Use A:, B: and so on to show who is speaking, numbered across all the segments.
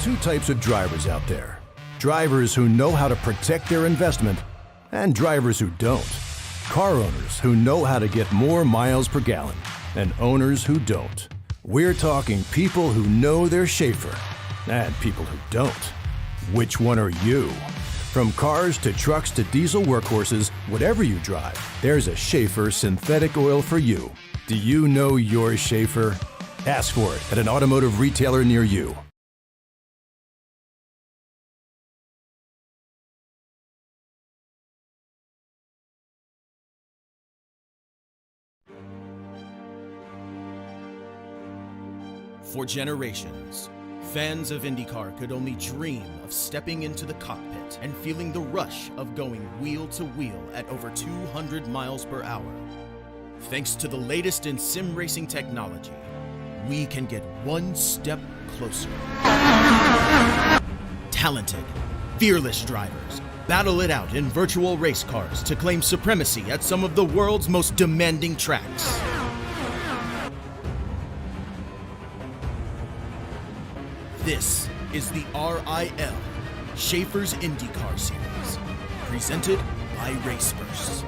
A: two types of drivers out there. Drivers who know how to protect their investment, and drivers who don't. Car owners who know how to get more miles per gallon, and owners who don't. We're talking people who know their Schaeffer, and people who don't. Which one are you? From cars to trucks to diesel workhorses, whatever you drive, there's a Schaeffer synthetic oil for you. Do you know your Schaeffer? Ask for it at an automotive retailer near you.
B: For generations, fans of IndyCar could only dream of stepping into the cockpit and feeling the rush of going wheel to wheel at over 200 miles per hour. Thanks to the latest in sim racing technology, we can get one step closer. Talented, fearless drivers battle it out in virtual race cars to claim supremacy at some of the world's most demanding tracks. This is the RIL, Schaeffer's IndyCar Series, presented by Raceverse.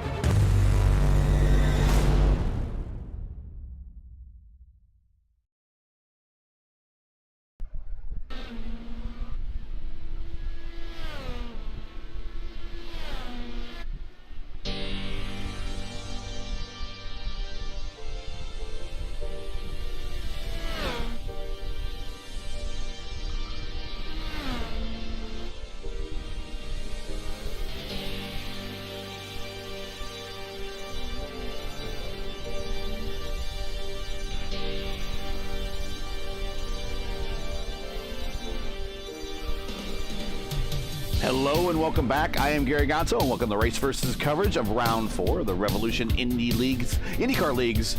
C: Hello and welcome back. I am Gary Gonzo and welcome to Raceverse's coverage of Round 4 of the Revolution IndyCar League's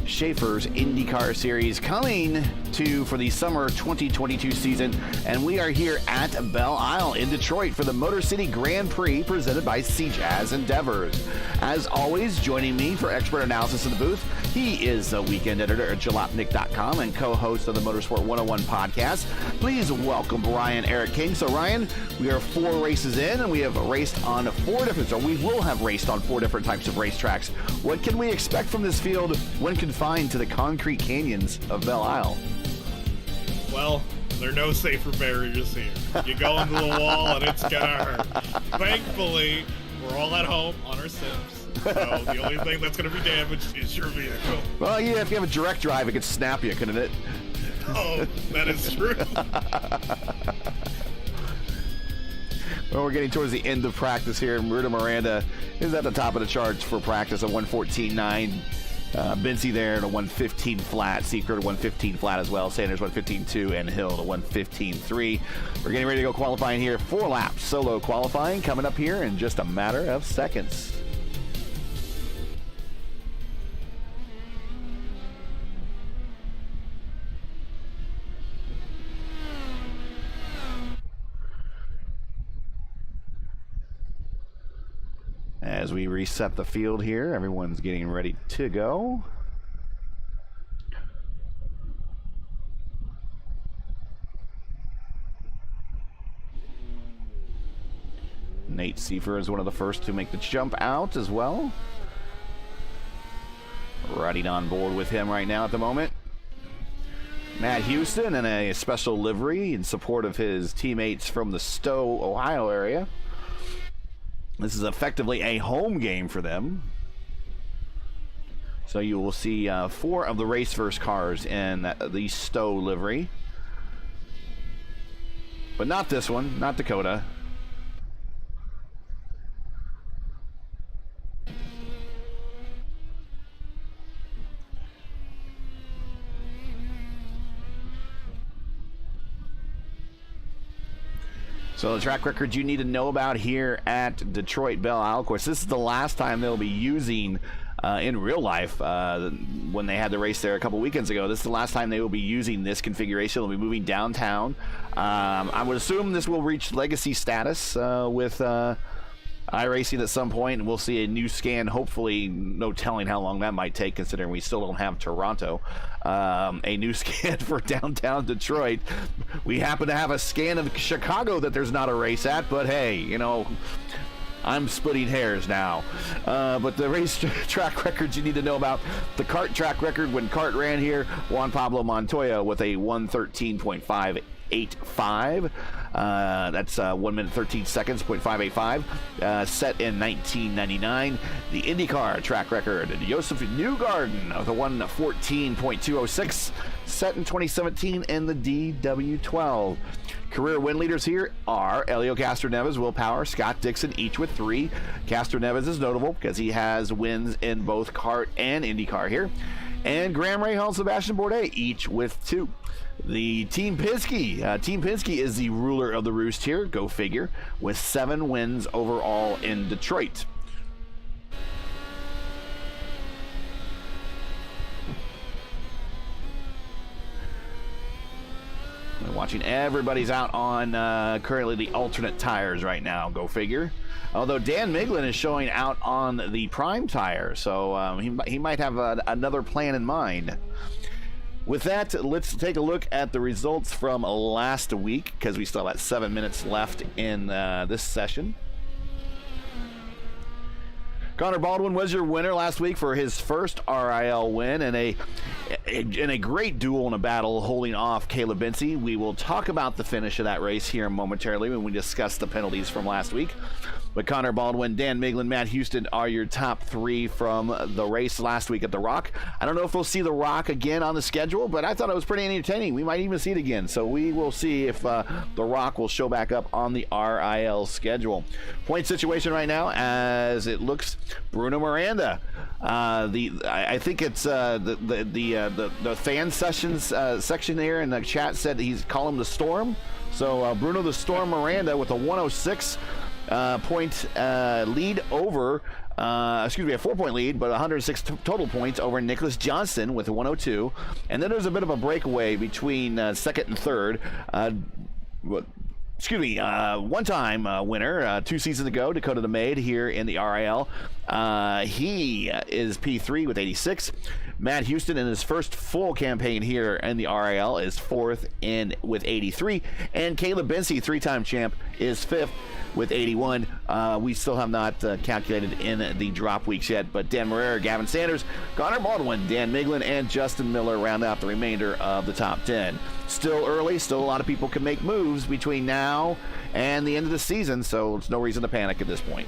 C: Schaeffer's IndyCar Series coming to for the summer 2022 season, and we are here at Belle Isle in Detroit for the Motor City Grand Prix presented by CJaz Endeavors. As always, joining me for expert analysis in the booth, he is the weekend editor at jalopnik.com and co-host of the Motorsport 101 podcast. Please welcome Ryan Eric King. So Ryan, we are 4 races in and we have raced on 4 different, or we will have raced on 4 different types of racetracks. What can we expect from this field when confined to the concrete canyons of Belle Isle?
D: Well, there are no safer barriers here. You go into the wall and it's gonna hurt. Thankfully, we're all at home on our Sims, so the only thing that's gonna be damaged is your vehicle.
C: Well, yeah, if you have a direct drive, it could snap you, couldn't it?
D: Oh, that is true.
C: Well, we're getting towards the end of practice here, and Ruta Miranda is at the top of the charts for practice at 114.9. Bincy there at a 115 flat, Secret a 115 flat as well, Sanders 115.2, and Hill a 115.3. We're getting ready to go qualifying here. 4 laps solo qualifying coming up here in just a matter of seconds. As we reset the field here, everyone's getting ready to go. Nate Schaeffer is one of the first to make the jump out as well. Riding on board with him right now at the moment. Matt Houston in a special livery in support of his teammates from the Stowe, Ohio area. This is effectively a home game for them. So you will see 4 of the Raceverse cars in the Stowe livery. But not this one, not Dakota. So the track record you need to know about here at Detroit Belle Isle. Of course, this is the last time they'll be using in real life when they had the race there a couple weekends ago. This is the last time they will be using this configuration. They'll be moving downtown. I would assume this will reach legacy status with iRacing at some point, and we'll see a new scan. Hopefully, no telling how long that might take, considering we still don't have Toronto. A new scan for downtown Detroit. We happen to have a scan of Chicago that there's not a race at, but hey, you know, I'm splitting hairs now. But the race track records you need to know about. The kart track record when kart ran here, Juan Pablo Montoya with a 1:13.585. That's 1 minute 13 seconds, 0.585, set in 1999. The IndyCar track record, Josef Newgarden with a 1:14.206, set in 2017 in the DW12. Career win leaders here are Helio Castroneves, Will Power, Scott Dixon, each with 3. Castroneves is notable because he has wins in both kart and IndyCar here. And Graham Rahal and Sebastian Bourdais, each with 2. The Team Penske is the ruler of the roost here, go figure, with 7 wins overall in Detroit. I'm watching everybody's out on currently the alternate tires right now, go figure. Although Dan Miglin is showing out on the prime tire, so he might have another plan in mind. With that, let's take a look at the results from last week, because we still have 7 minutes left in this session. Connor Baldwin was your winner last week for his first RIL win and a great duel and a battle holding off Caleb Bency. We will talk about the finish of that race here momentarily when we discuss the penalties from last week. But Connor Baldwin, Dan Miglin, Matt Houston are your top 3 from the race last week at The Rock. I don't know if we'll see The Rock again on the schedule, but I thought it was pretty entertaining. We might even see it again. So we will see if The Rock will show back up on the RIL schedule. Point situation right now, as it looks, Bruno Miranda. I think it's the fan sessions section here in the chat said he's calling him the Storm. So Bruno the Storm Miranda with a 106 point lead over, a 4-point lead, but 106 total points over Nicholas Johnson with a 102. And then there's a bit of a breakaway between second and third. One-time winner 2 seasons ago, Dakota the Maid here in the RIL. He is P3 with 86. Matt Houston in his first full campaign here in the RIL is 4th with 83. And Caleb Bency, 3-time champ, is 5th with 81. We still have not calculated in the drop weeks yet, but Dan Marrera, Gavin Sanders, Connor Baldwin, Dan Miglin, and Justin Miller round out the remainder of the top 10. Still early, still a lot of people can make moves between now and the end of the season, so there's no reason to panic at this point.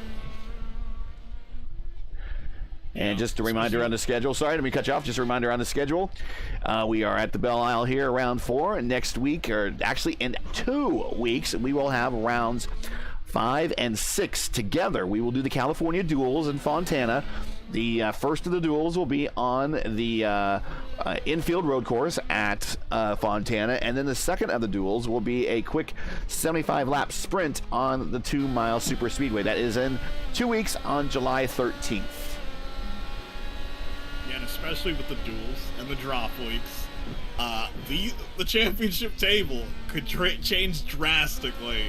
C: And just a reminder on the schedule. Sorry, let me cut you off. Just a reminder on the schedule. We are at the Belle Isle here, round 4. And next week, or actually in 2 weeks, we will have rounds 5 and 6 together. We will do the California duels in Fontana. The first of the duels will be on the infield road course at Fontana, and then the second of the duels will be a quick 75-lap sprint on the 2-mile super speedway. That is in 2 weeks on July 13th.
D: Yeah, and especially with the duels and the drop weeks, the championship table could change drastically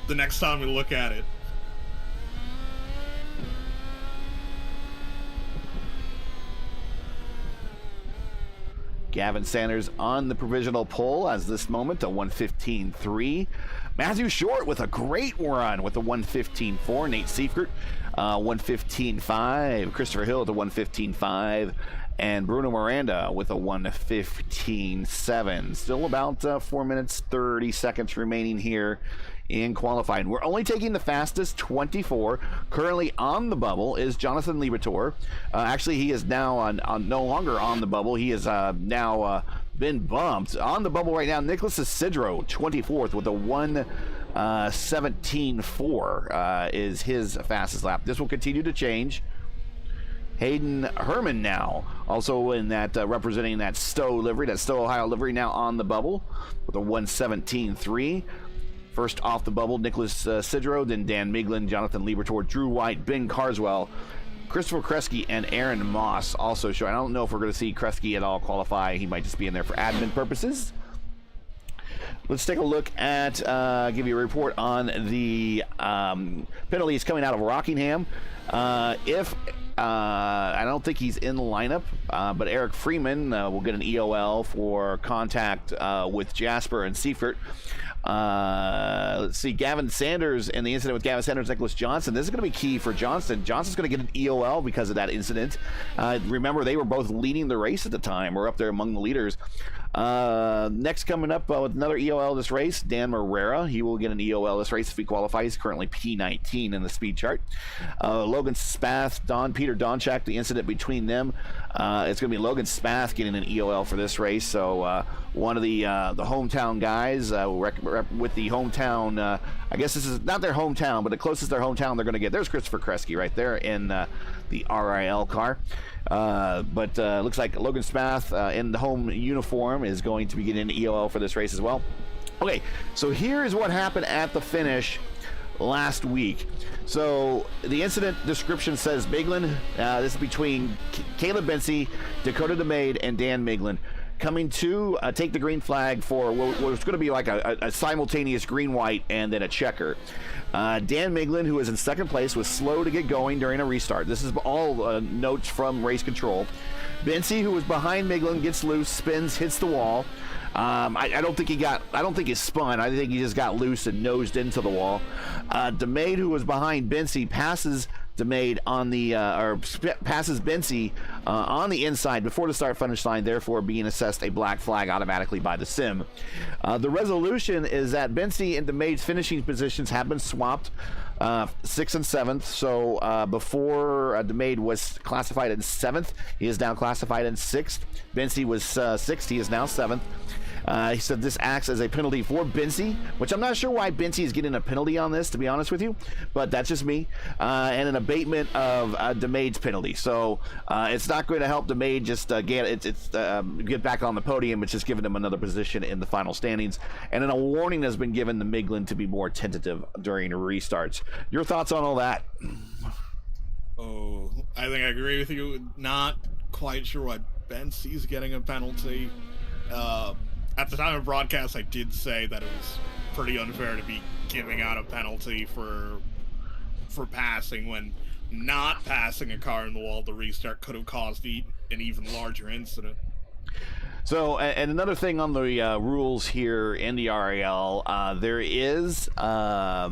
D: the next time we look at it.
C: Gavin Sanders on the provisional pole as this moment, a 1:15.3. Matthew Short with a great run with a 1:15.4. Nate Seifert, 1:15.5. Christopher Hill at the 1:15.5. And Bruno Miranda with a 1:15.7. Still about 4 minutes, 30 seconds remaining here in qualifying. We're only taking the fastest 24. Currently on the bubble is Jonathan Liberatore. Actually, he is now no longer on the bubble. He has now been bumped. On the bubble right now, Nicholas Isidro, 24th with a 1:17.4 is his fastest lap. This will continue to change. Hayden Herman now also in that representing that Stowe livery, that Stowe Ohio livery, now on the bubble with a 1:17.3. First off the bubble, Nicholas Sidro, then Dan Miglin, Jonathan Liberatore, Drew White, Ben Carswell, Christopher Kresge, and Aaron Moss also show. I don't know if we're going to see Kresge at all qualify. He might just be in there for admin purposes. let's take a look at, give you a report on the penalties coming out of Rockingham. I don't think he's in the lineup, but Eric Freeman will get an EOL for contact with Jasper and Seifert. Let's see, Gavin Sanders and the incident with Gavin Sanders, Nicholas Johnson. This is going to be key for Johnston. Johnston's going to get an EOL because of that incident. Remember, they were both leading the race at the time, or up there among the leaders. Next coming up with another EOL this race, Dan Morera. He will get an EOL this race if he qualifies. He's currently P19 in the speed chart. Logan Spath, Peter Donchak, the incident between them. It's going to be Logan Spath getting an EOL for this race. So one of the hometown guys with the hometown, I guess this is not their hometown, but the closest their hometown they're going to get. There's Christopher Kresge right there in the RIL car. But looks like Logan Spath in the home uniform is going to be getting an EOL for this race as well. Okay, so here is what happened at the finish last week. So the incident description says Miglin, this is between Caleb Bency, Dakota DeMade, and Dan Miglin, coming to take the green flag for what was going to be like a simultaneous green-white and then a checker. Dan Miglin, who was in second place, was slow to get going during a restart. This is all notes from race control. Bency, who was behind Miglin, gets loose, spins, hits the wall. I don't think he spun. I think he just got loose and nosed into the wall. DeMade, who was behind Bency, passes DeMade on the passes Bency on the inside before the start-finish line, therefore being assessed a black flag automatically by the sim. The resolution is that Bency and DeMade's finishing positions have been swapped, 6th and 7th. So before DeMade was classified in 7th, he is now classified in 6th. Bency was 6th, he is now 7th. He said this acts as a penalty for Bency, which I'm not sure why Bency is getting a penalty on this, to be honest with you, but that's just me. And an abatement of DeMade's penalty. So it's not going to help DeMade just get back on the podium. It's just giving him another position in the final standings. And then a warning has been given to Miglin to be more tentative during restarts. Your thoughts on all that?
D: Oh, I think I agree with you. Not quite sure why Bency's getting a penalty. At the time of broadcast, I did say that it was pretty unfair to be giving out a penalty for passing when not passing a car in the wall. The restart could have caused an even larger incident.
C: So, and another thing on the rules here in the RIL, there is not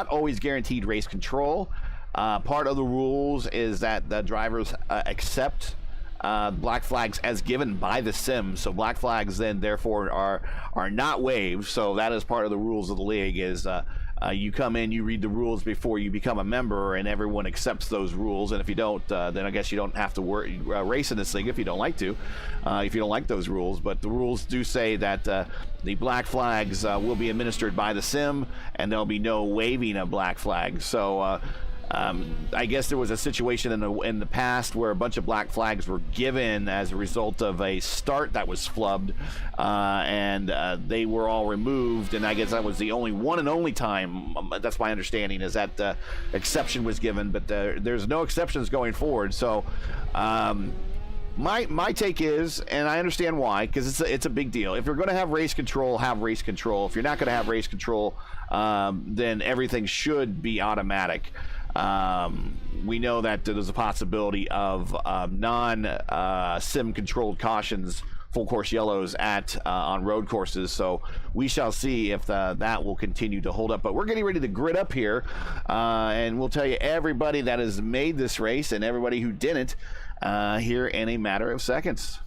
C: always guaranteed race control. Part of the rules is that the drivers accept black flags as given by the sim, so black flags then therefore are not waived. So that is part of the rules of the league, is you come in, you read the rules before you become a member, and everyone accepts those rules. And if you don't, then I guess you don't have to race in this league if you don't like to, if you don't like those rules. But the rules do say that the black flags will be administered by the sim, and there'll be no waiving of black flags. So I guess there was a situation in the past where a bunch of black flags were given as a result of a start that was flubbed, and they were all removed, and I guess that was the only one and only time, that's my understanding, is that the exception was given, but there's no exceptions going forward. So my take is, and I understand why, because it's a big deal. If you're going to have race control, have race control. If you're not going to have race control, then everything should be automatic. We know that there's a possibility of non-sim controlled cautions, full course yellows on road courses, so we shall see if that will continue to hold up. But we're getting ready to grid up here, and we'll tell you everybody that has made this race and everybody who didn't here in a matter of seconds.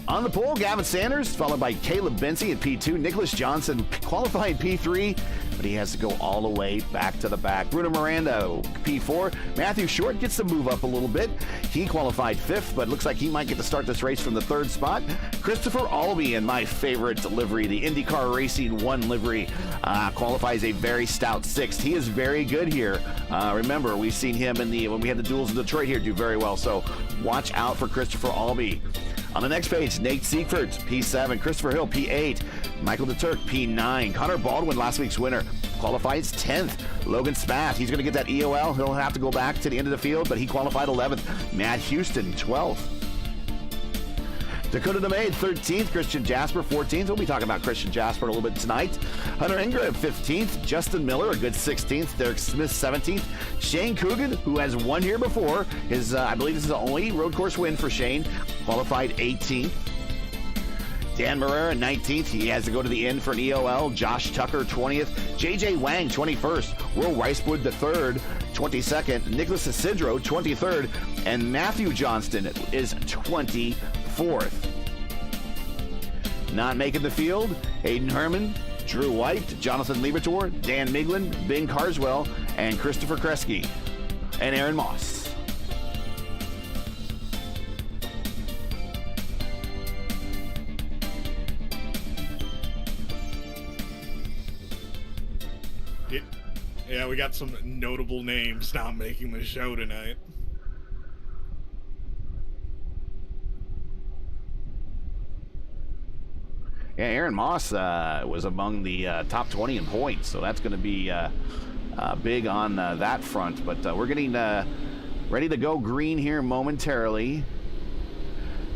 C: On the pole, Gavin Sanders, followed by Caleb Bency at P2. Nicholas Johnson qualified P3, but he has to go all the way back to the back. Bruno Miranda, P4. Matthew Short gets to move up a little bit. He qualified 5th, but looks like he might get to start this race from the 3rd spot. Christopher Albee, in my favorite livery, the IndyCar Racing 1 livery, qualifies a very stout 6th. He is very good here. Remember, we've seen him when we had the duels in Detroit here do very well, so watch out for Christopher Albee. On the next page, Nate Siegfried, P7, Christopher Hill, P8, Michael DeTurk, P9, Connor Baldwin, last week's winner, qualifies 10th. Logan Spath, he's going to get that EOL. He'll have to go back to the end of the field, but he qualified 11th. Matt Houston, 12th. Dakota DeMay, 13th. Christian Jasper, 14th. We'll be talking about Christian Jasper a little bit tonight. Hunter Ingram, 15th. Justin Miller, a good 16th. Derek Smith, 17th. Shane Coogan, who has won here before. I believe this is the only road course win for Shane. Qualified 18th. Dan Marrera, 19th. He has to go to the end for an EOL. Josh Tucker, 20th. JJ Wang, 21st. Will Ricewood, the 3rd, 22nd. Nicholas Isidro, 23rd. And Matthew Johnston is 24th. Not making the field, Hayden Herman, Drew White, Jonathan Liebertor, Dan Miglin, Ben Carswell, and Christopher Kresge, and Aaron Moss.
D: Yeah, we got some notable names not making the show tonight.
C: Yeah, Aaron Moss was among the top 20 in points, so that's going to be big on that front. But we're getting ready to go green here momentarily.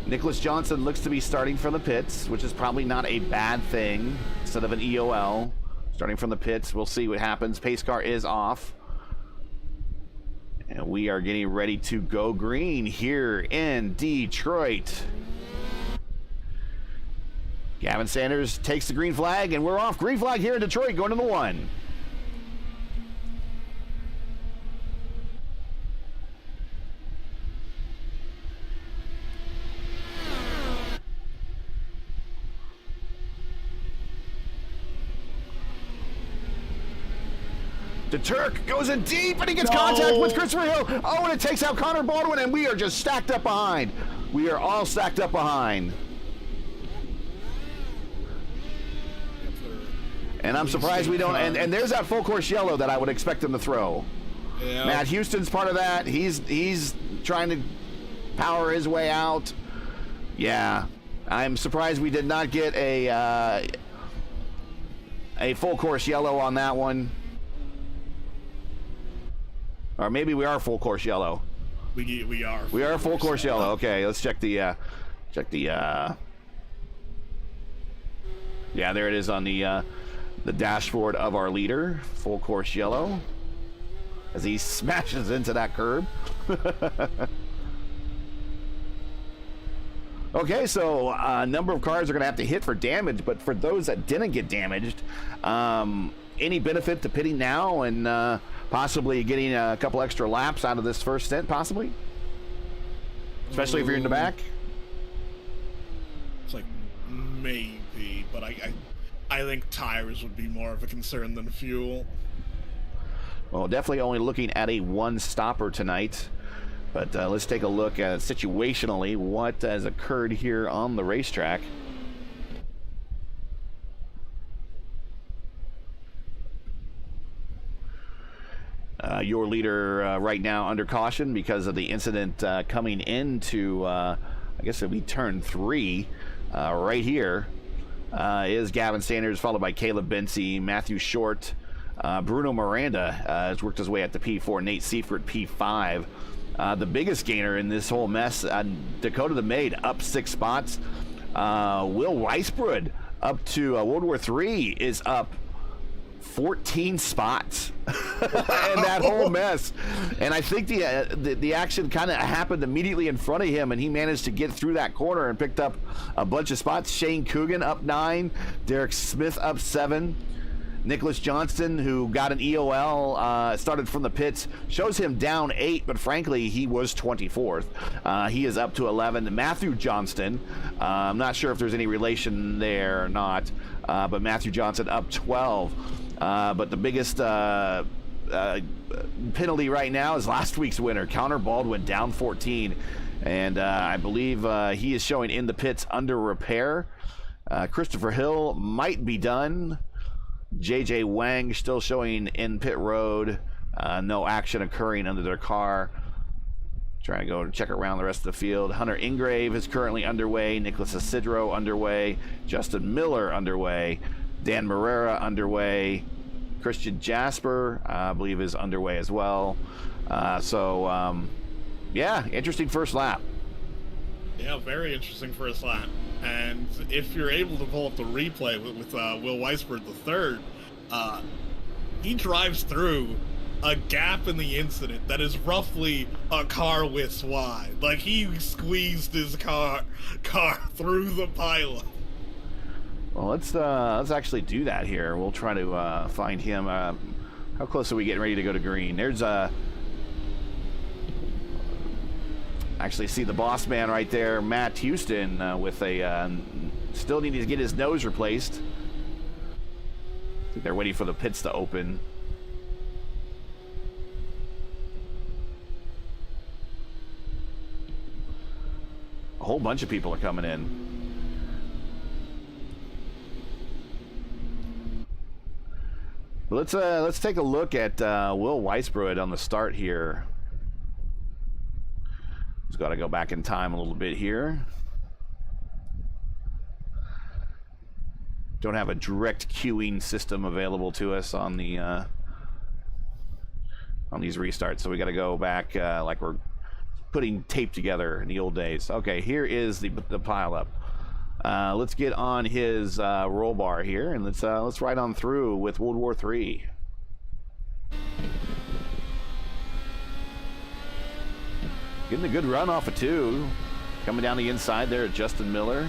C: Nicholas Johnson looks to be starting from the pits, which is probably not a bad thing. Instead of an EOL, starting from the pits, we'll see what happens. Pace car is off. And we are getting ready to go green here in Detroit. Gavin Sanders takes the green flag, and we're off. Green flag here in Detroit, going to the 1. DeTurk goes in deep, and he gets contact with Christopher Hill. Oh, and it takes out Connor Baldwin, and we are just stacked up behind. We are all stacked up behind. And I'm surprised we don't. And there's that full course yellow that I would expect him to throw. Yeah. Matt Houston's part of that. He's trying to power his way out. Yeah, I'm surprised we did not get a full course yellow on that one. Or maybe we are full course yellow.
D: We are.
C: We are full course yellow. Okay, let's check the. Yeah, there it is on the dashboard of our leader. Full course yellow. As he smashes into that curb. Okay, so a number of cars are going to have to hit for damage, but for those that didn't get damaged, any benefit to pitting now and possibly getting a couple extra laps out of this first stint, possibly? Especially if you're in the back?
D: It's like, maybe, but I think tires would be more of a concern than fuel.
C: Well, definitely only looking at a one-stopper tonight. But let's take a look at situationally what has occurred here on the racetrack. Your leader right now under caution because of the incident coming into, I guess it'll be turn 3 right here, is Gavin Sanders, followed by Caleb Bency, Matthew Short, Bruno Miranda has worked his way at the P4, Nate Seifert P5. The biggest gainer in this whole mess, Dakota DeMay up 6 spots. Will Weisbrod up to World War III is up 14 spots and that whole mess. And I think the action kind of happened immediately in front of him, and he managed to get through that corner and picked up a bunch of spots. Shane Coogan up 9, Derek Smith up 7. Nicholas Johnston, who got an EOL, started from the pits, shows him down 8, but frankly, he was 24th. He is up to 11. Matthew Johnston, I'm not sure if there's any relation there or not, but Matthew Johnston up 12. But the biggest penalty right now is last week's winner, Connor Baldwin, down 14. And I believe he is showing in the pits under repair. Christopher Hill might be done. JJ Wang still showing in pit road. No action occurring under their car. Trying to go and check around the rest of the field. Hunter Ingrave is currently underway. Nicholas Isidro underway. Justin Miller underway. Dan Morera underway. Christian Jasper, I believe, is underway as well. Yeah, interesting first lap.
D: Yeah, very interesting first lap. And if you're able to pull up the replay with Will Weisberg III, he drives through a gap in the incident that is roughly a car width wide. Like, he squeezed his car through the pilot.
C: Well, let's actually do that here. We'll try to find him. How close are we getting ready to go to green? There's actually see the boss man right there, Matt Houston, with a still needing to get his nose replaced. I think they're waiting for the pits to open. A whole bunch of people are coming in. Let's take a look at Will Weisbrod on the start here. Just got to go back in time a little bit here. Don't have a direct queuing system available to us on the on these restarts, so we got to go back like we're putting tape together in the old days. Okay, here is the pileup. Let's get on his roll bar here, and let's ride on through with World War III. Getting a good run off of 2. Coming down the inside there, Justin Miller.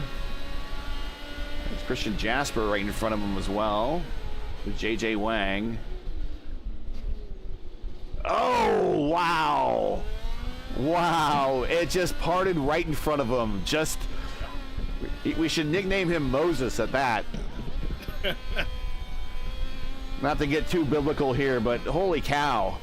C: There's Christian Jasper right in front of him as well, with JJ Wang. Oh, wow. Wow, it just parted right in front of him. Just, we should nickname him Moses at that. Not to get too biblical here, but holy cow.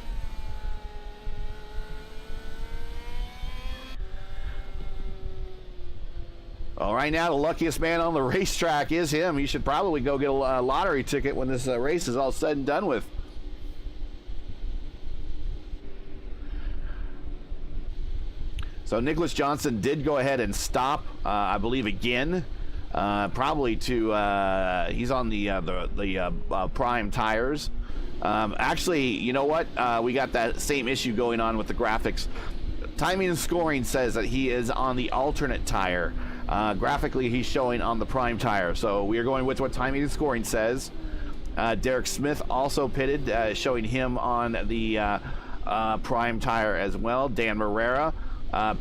C: All right, now the luckiest man on the racetrack is him. You should probably go get a lottery ticket when this race is all said and done with. So Nicholas Johnson did go ahead and stop, I believe, again. Probably to he's on the prime tires. Actually, you know what? We got that same issue going on with the graphics. Timing and scoring says that he is on the alternate tire. Graphically, he's showing on the prime tire. So we are going with what timing and scoring says. Derek Smith also pitted, showing him on the prime tire as well. Dan Morera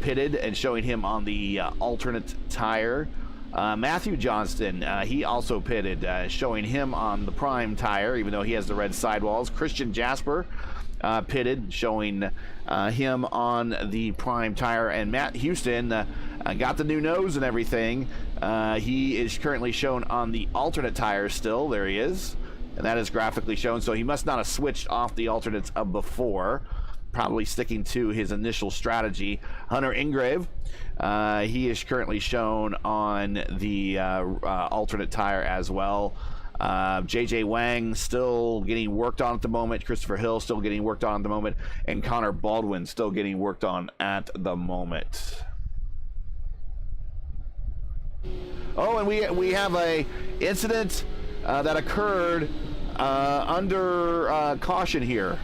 C: pitted and showing him on the alternate tire. Matthew Johnston, he also pitted, showing him on the prime tire, even though he has the red sidewalls. Christian Jasper pitted, showing him on the prime tire. And Matt Houston got the new nose and everything. He is currently shown on the alternate tire still. There he is. And that is graphically shown. So he must not have switched off the alternates of before. Probably sticking to his initial strategy. Hunter Ingrave, he is currently shown on the alternate tire as well. JJ Wang still getting worked on at the moment. Christopher Hill still getting worked on at the moment. And Connor Baldwin still getting worked on at the moment. Oh, and we have a incident that occurred under caution here.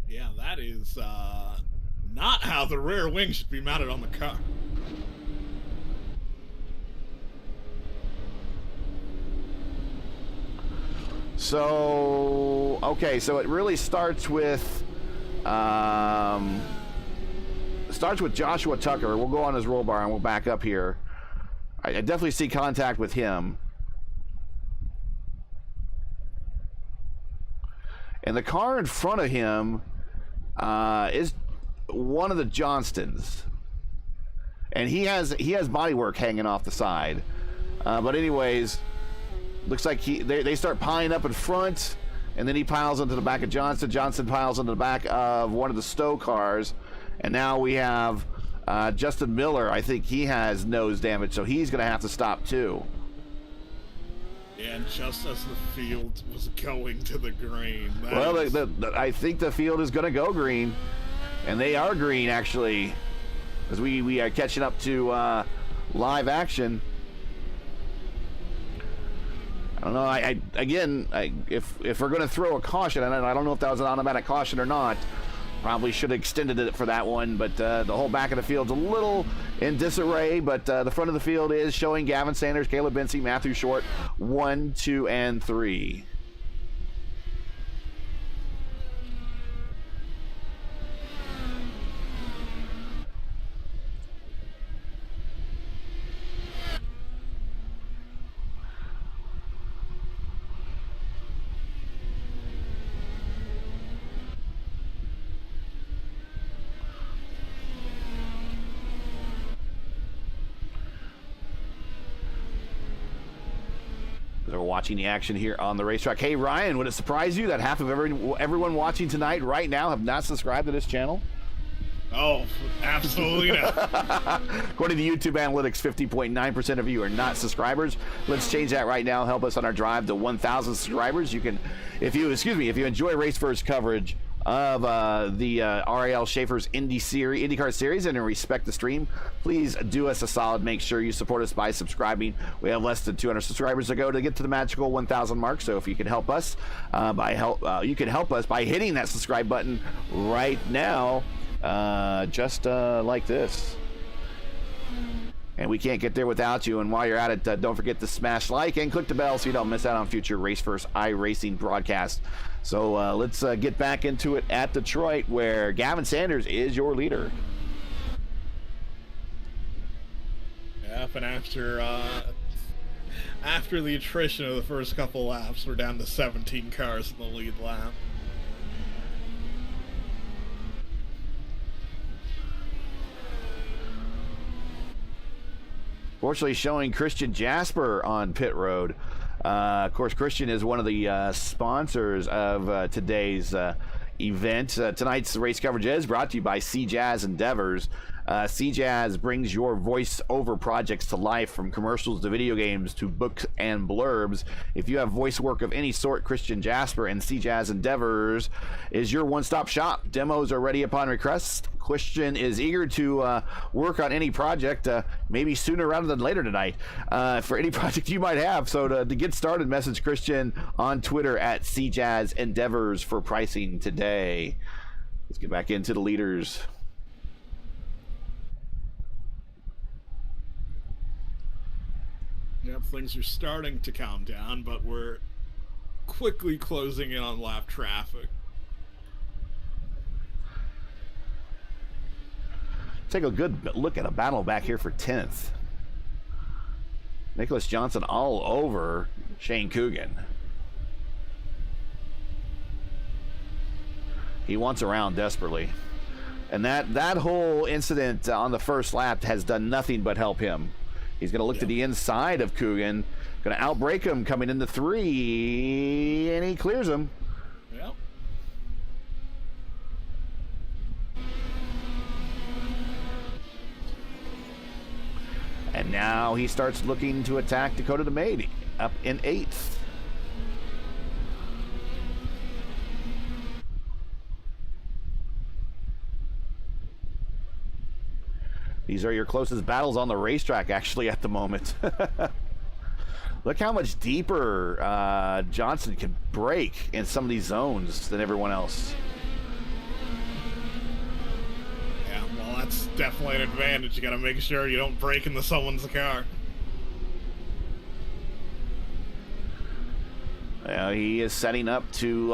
D: Yeah, that is not how the rear wing should be mounted on the car.
C: So, okay, so it really starts with Joshua Tucker. We'll go on his roll bar and we'll back up here. I definitely see contact with him. And the car in front of him is one of the Johnstons. And he has bodywork hanging off the side. But anyways, looks like they start piling up in front, and then he piles into the back of Johnson. Johnson piles into the back of one of the Stowe cars. And now we have Justin Miller. I think he has nose damage, so he's going to have to stop too.
D: And just as the field was going to the green.
C: Well, I think the field is going to go green. And they are green, actually, as we are catching up to live action. I don't know. If we're going to throw a caution, and I don't know if that was an automatic caution or not, probably should have extended it for that one. But the whole back of the field's a little in disarray. But the front of the field is showing Gavin Sanders, Caleb Bency, Matthew Short, 1, 2, and 3. We're watching the action here on the racetrack. Hey, Ryan, would it surprise you that half of everyone watching tonight right now have not subscribed to this channel?
D: Oh, absolutely not.
C: According to YouTube analytics, 50.9% of you are not subscribers. Let's change that right now. Help us on our drive to 1,000 subscribers. You can, if you enjoy Race First coverage of the RIL Schaeffer's IndyCar series and respect the stream, please do us a solid. Make sure you support us by subscribing. We have less than 200 subscribers to go to get to the magical 1,000 mark. So if you can help us you can help us by hitting that subscribe button right now, just like this. And we can't get there without you. And while you're at it, don't forget to smash like and click the bell so you don't miss out on future Race First iRacing broadcasts. So let's get back into it at Detroit, where Gavin Sanders is your leader.
D: Yep, and after the attrition of the first couple laps, we're down to 17 cars in the lead lap.
C: Fortunately, showing Christian Jasper on pit road. Of course, Christian is one of the sponsors of today's event. Tonight's race coverage is brought to you by CJaz Endeavors. CJaz brings your voice-over projects to life, from commercials to video games to books and blurbs. If you have voice work of any sort, Christian Jasper and CJaz Endeavors is your one-stop shop. Demos are ready upon request. Christian is eager to work on any project, maybe sooner rather than later tonight, for any project you might have. So to get started, message Christian on Twitter at CJaz Endeavors for pricing today. Let's get back into the leaders.
D: Yep, things are starting to calm down, but we're quickly closing in on lap traffic.
C: Take a good look at a battle back here for 10th. Nicholas Johnson all over Shane Coogan. He wants around desperately. And that whole incident on the first lap has done nothing but help him. He's going to look to the inside of Coogan. Going to outbrake him coming into 3, and he clears him.
D: Yep.
C: And now he starts looking to attack Dakota DeMade up in 8th. These are your closest battles on the racetrack, actually, at the moment. Look how much deeper Johnson can break in some of these zones than everyone else.
D: Yeah, well, that's definitely an advantage. You got to make sure you don't break into someone's car.
C: He is setting up to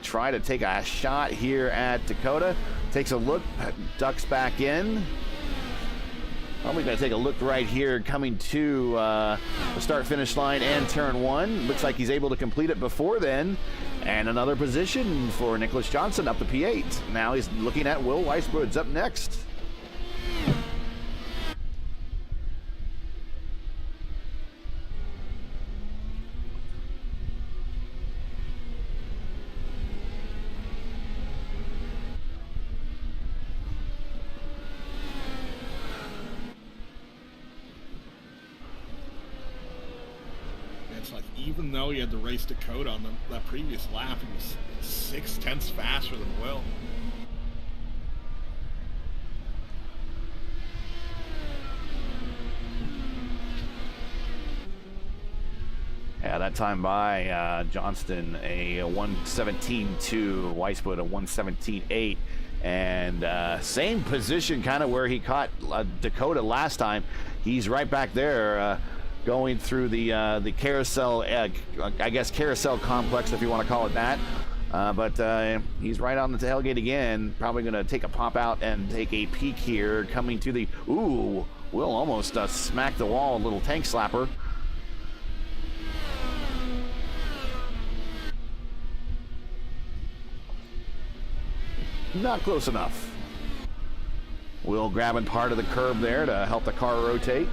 C: try to take a shot here at Dakota. Takes a look, ducks back in. Probably going to take a look right here coming to the start-finish line and turn 1. Looks like he's able to complete it before then. And another position for Nicholas Johnson up to P8. Now he's looking at Will Weisbroods up next.
D: Even though he had to race Dakota on that previous lap, he was 0.6 faster than Will.
C: Yeah, that time by Johnston, a 1:17.2, Weisswood a 1:17.8, and same position kind of where he caught Dakota last time. He's right back there going through the carousel, I guess carousel complex if you want to call it that. But he's right on the tailgate again, probably going to take a pop out and take a peek here, coming to the, ooh, Will almost smacked the wall, a little tank slapper. Not close enough. Will grabbing part of the curb there to help the car rotate.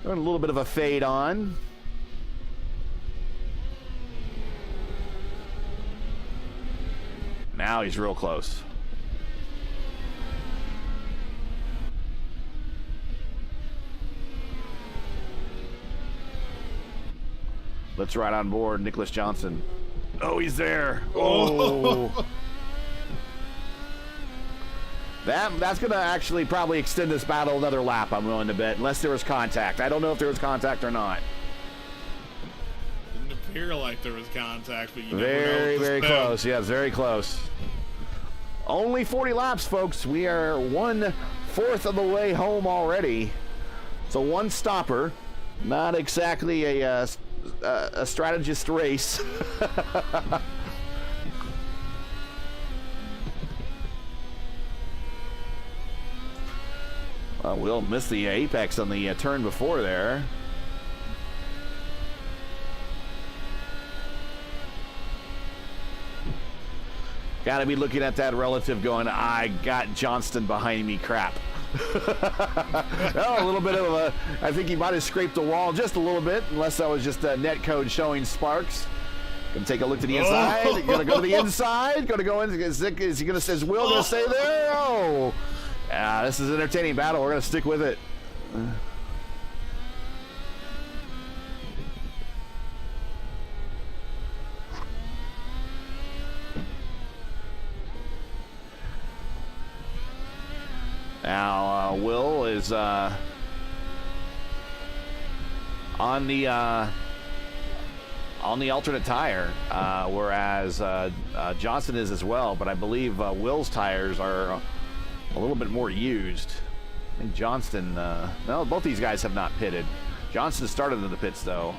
C: And a little bit of a fade on. Now he's real close. Let's ride on board Nicholas Johnson. Oh, he's there. Oh. That's going to actually probably extend this battle another lap, I'm willing to bet, unless there was contact. I don't know if there was contact or not.
D: Didn't appear like there was contact, but you
C: very, very close. Yeah, very close. Only 40 laps, folks. We are 1/4 of the way home already. So one stopper. Not exactly a strategist race. Will miss the apex on the turn before there. Got to be looking at that relative going, I got Johnston behind me crap. Oh, a little bit of a, I think he might have scraped the wall just a little bit, unless that was just a net code showing sparks. Gonna take a look to the inside. Gonna go to the inside. Gonna go in. Is Will gonna stay there? Oh, this is an entertaining battle. We're gonna stick with it. Now Will is on the alternate tire, whereas Johnson is as well. But I believe Will's tires are a little bit more used. I think Johnston. No, both these guys have not pitted. Johnson started in the pits though.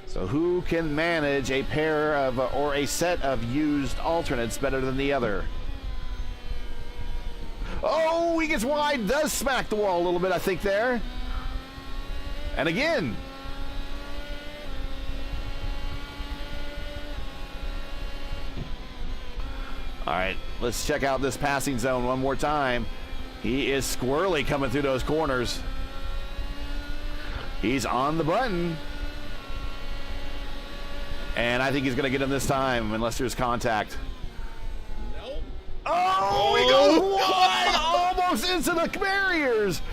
C: So who can manage a pair of or a set of used alternates better than the other? Oh, he gets wide, does smack the wall a little bit, I think, there. And again. All right, let's check out this passing zone one more time. He is squirrely coming through those corners. He's on the button. And I think he's going to get him this time, unless there's contact.
D: Nope.
C: Oh, he goes wide, almost into the barriers.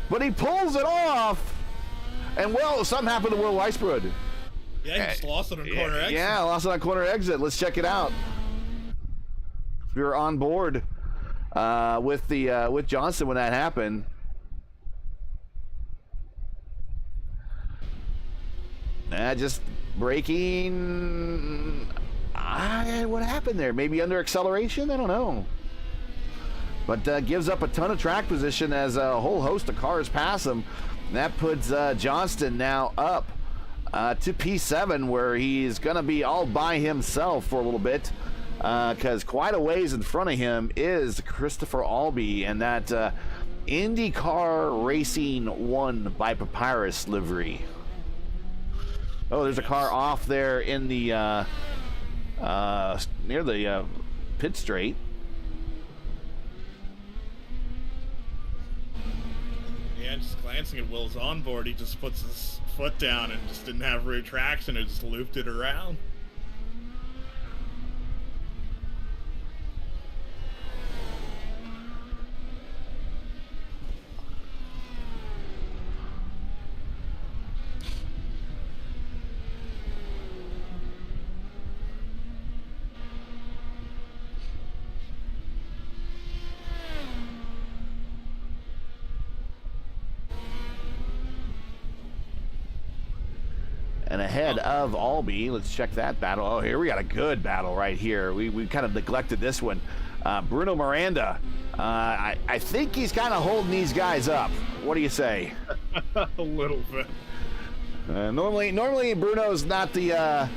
C: But he pulls it off. And, well, something happened to Will Weisswood.
D: Yeah, he just lost it on corner exit.
C: Yeah, lost it on corner exit. Let's check it out. We were on board with Johnson when that happened. Just braking. What happened there? Maybe under acceleration? I don't know. But gives up a ton of track position as a whole host of cars pass him. And that puts Johnston now up to P7, where he's going to be all by himself for a little bit. Because quite a ways in front of him is Christopher Albee and that IndyCar Racing 1 by Papyrus livery. Oh, there's a car off there in the near the pit straight.
D: Yeah, just glancing at Will's onboard, he just puts his foot down and just didn't have rear traction. It just looped it around.
C: ahead of Albee. Let's check that battle. Oh, here we got a good battle right here. We kind of neglected this one. Bruno Miranda, I think he's kind of holding these guys up. What do you say?
D: A little bit.
C: Normally Bruno's not the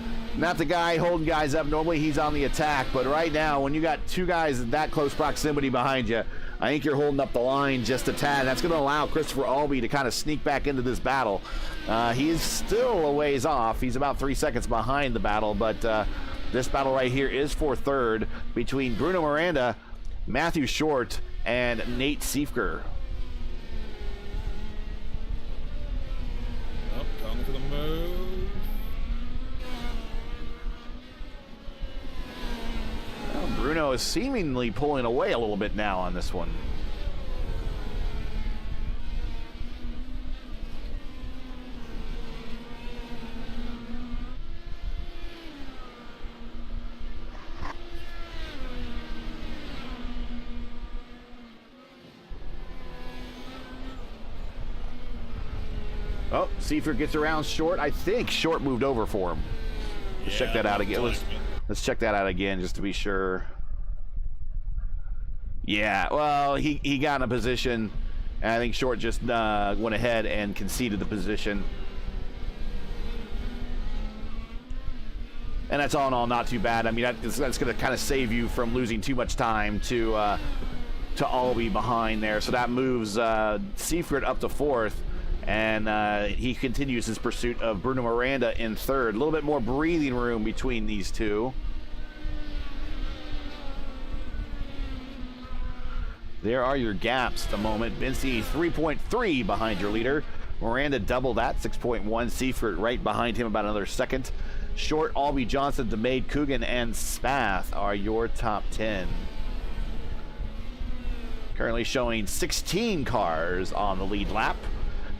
C: guy holding guys up. Normally he's on the attack, but right now when you got two guys in that close proximity behind you, I think you're holding up the line just a tad. That's going to allow Christopher Albee to kind of sneak back into this battle. He is still a ways off. He's about 3 seconds behind the battle, but this battle right here is for third between Bruno Miranda, Matthew Short, and Nate Schaeffer.
D: Going for the move.
C: Well, Bruno is seemingly pulling away a little bit now on this one. Oh, Schaeffer gets around Short. I think Short moved over for him. Let's check that out again. Let's check that out again just to be sure. Yeah, well, he got in a position, and I think Short just went ahead and conceded the position. And that's all in all not too bad. I mean, that's going to kind of save you from losing too much time to Albee behind there. So that moves Schaeffer up to fourth. And he continues his pursuit of Bruno Miranda in third. A little bit more breathing room between these two. There are your gaps at the moment. Vinci 3.3 behind your leader. Miranda double that, 6.1. Seifert right behind him, about another second. Short, Albee, Johnson, DeMade, Coogan, and Spath are your top 10. Currently showing 16 cars on the lead lap.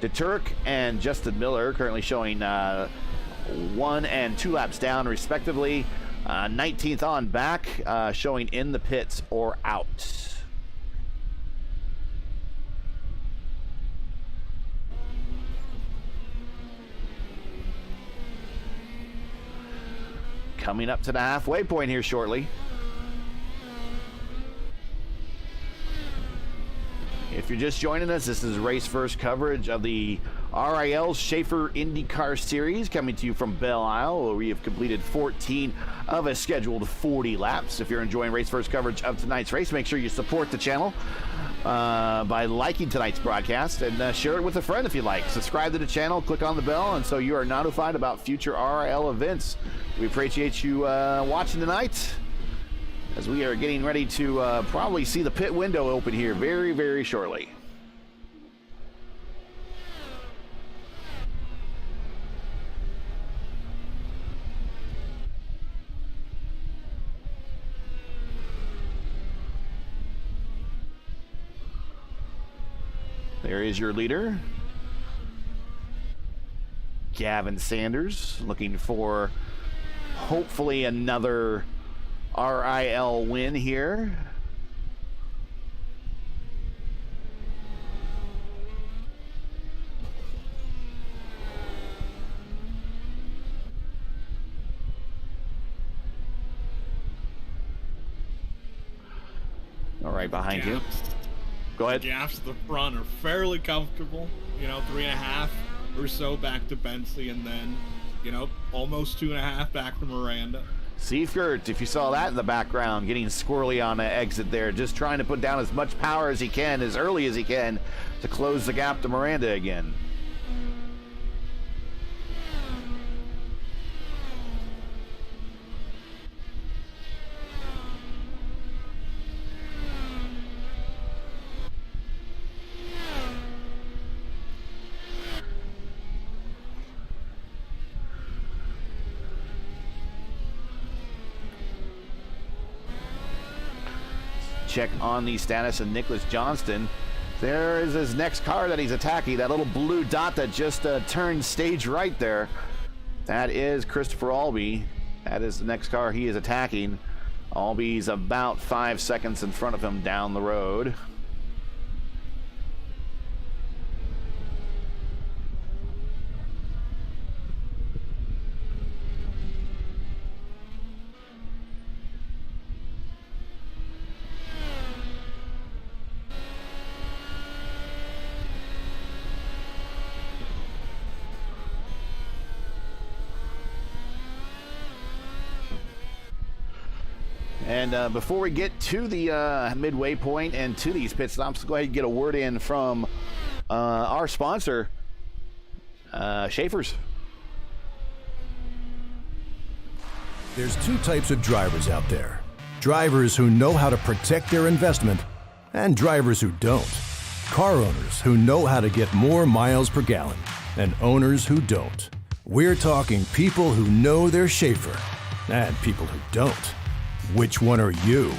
C: DeTurk and Justin Miller currently showing 1 and 2 laps down respectively. 19th on back, showing in the pits or out. Coming up to the halfway point here shortly. If you're just joining us, this is race first coverage of the RIL Schaeffer IndyCar Series coming to you from Belle Isle, where we have completed 14 of a scheduled 40 laps. If you're enjoying race first coverage of tonight's race, make sure you support the channel by liking tonight's broadcast and share it with a friend if you like. Subscribe to the channel, click on the bell, and so you are notified about future RIL events. We appreciate you watching tonight, as we are getting ready to probably see the pit window open here very, very shortly. There is your leader, Gavin Sanders, looking for hopefully another RIL win here. All right, behind you. Go ahead.
D: The gaps at the front are fairly comfortable. 3.5 or so back to Bentley, and then, almost 2.5 back to Miranda.
C: Seifert, if you saw that in the background, getting squirrely on the exit there, just trying to put down as much power as he can, as early as he can, to close the gap to Miranda again. Check on the status of Nicholas Johnston. There is his next car that he's attacking, that little blue dot that just turned stage right there. That is Christopher Albee. That is the next car he is attacking. Albee's about 5 seconds in front of him down the road. And before we get to the midway point and to these pit stops, go ahead and get a word in from our sponsor, Schaeffer's.
A: There's two types of drivers out there. Drivers who know how to protect their investment and drivers who don't. Car owners who know how to get more miles per gallon and owners who don't. We're talking people who know their Schaeffer and people who don't. Which one are you?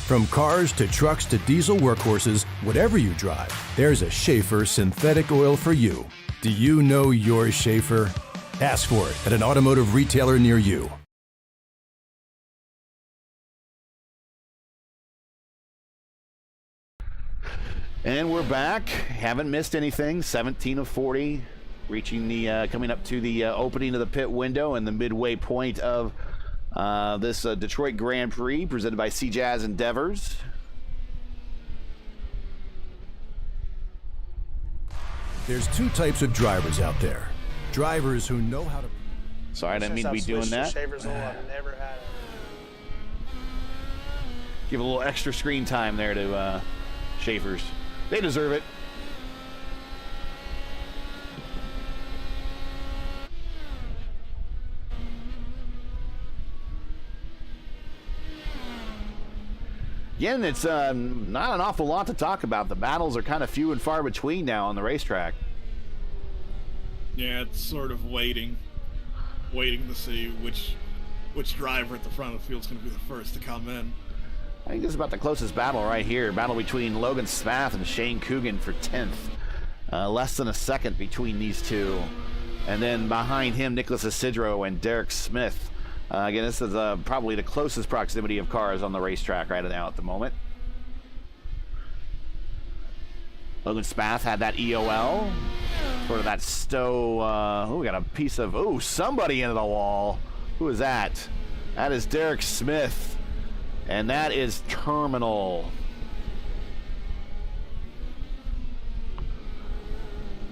A: From cars to trucks to diesel workhorses, whatever you drive, there's a Schaeffer synthetic oil for you. Do you know your Schaeffer? Ask for it at an automotive retailer near you.
C: And we're back. Haven't missed anything. 17 of 40, reaching the coming up to the opening of the pit window and the midway point of this Detroit Grand Prix presented by CJaz Endeavors.
A: There's two types of drivers out there. Drivers who know how to...
C: Sorry, I didn't mean to be doing that.
E: Schaeffer's oil, I've never had it.
C: Give a little extra screen time there to Schaeffer's. They deserve it. Again, it's not an awful lot to talk about. The battles are kind of few and far between now on the racetrack.
D: Yeah, it's sort of waiting to see which driver at the front of the field is going to be the first to come in.
C: I think this is about the closest battle right here. Battle between Logan Spath and Shane Coogan for 10th. Less than a second between these two. And then behind him, Nicholas Isidro and Derek Smith. Again, this is probably the closest proximity of cars on the racetrack right now at the moment. Logan Spath had that EOL. Sort of that stow. We got a piece of... somebody into the wall. Who is that? That is Derek Smith. And that is terminal.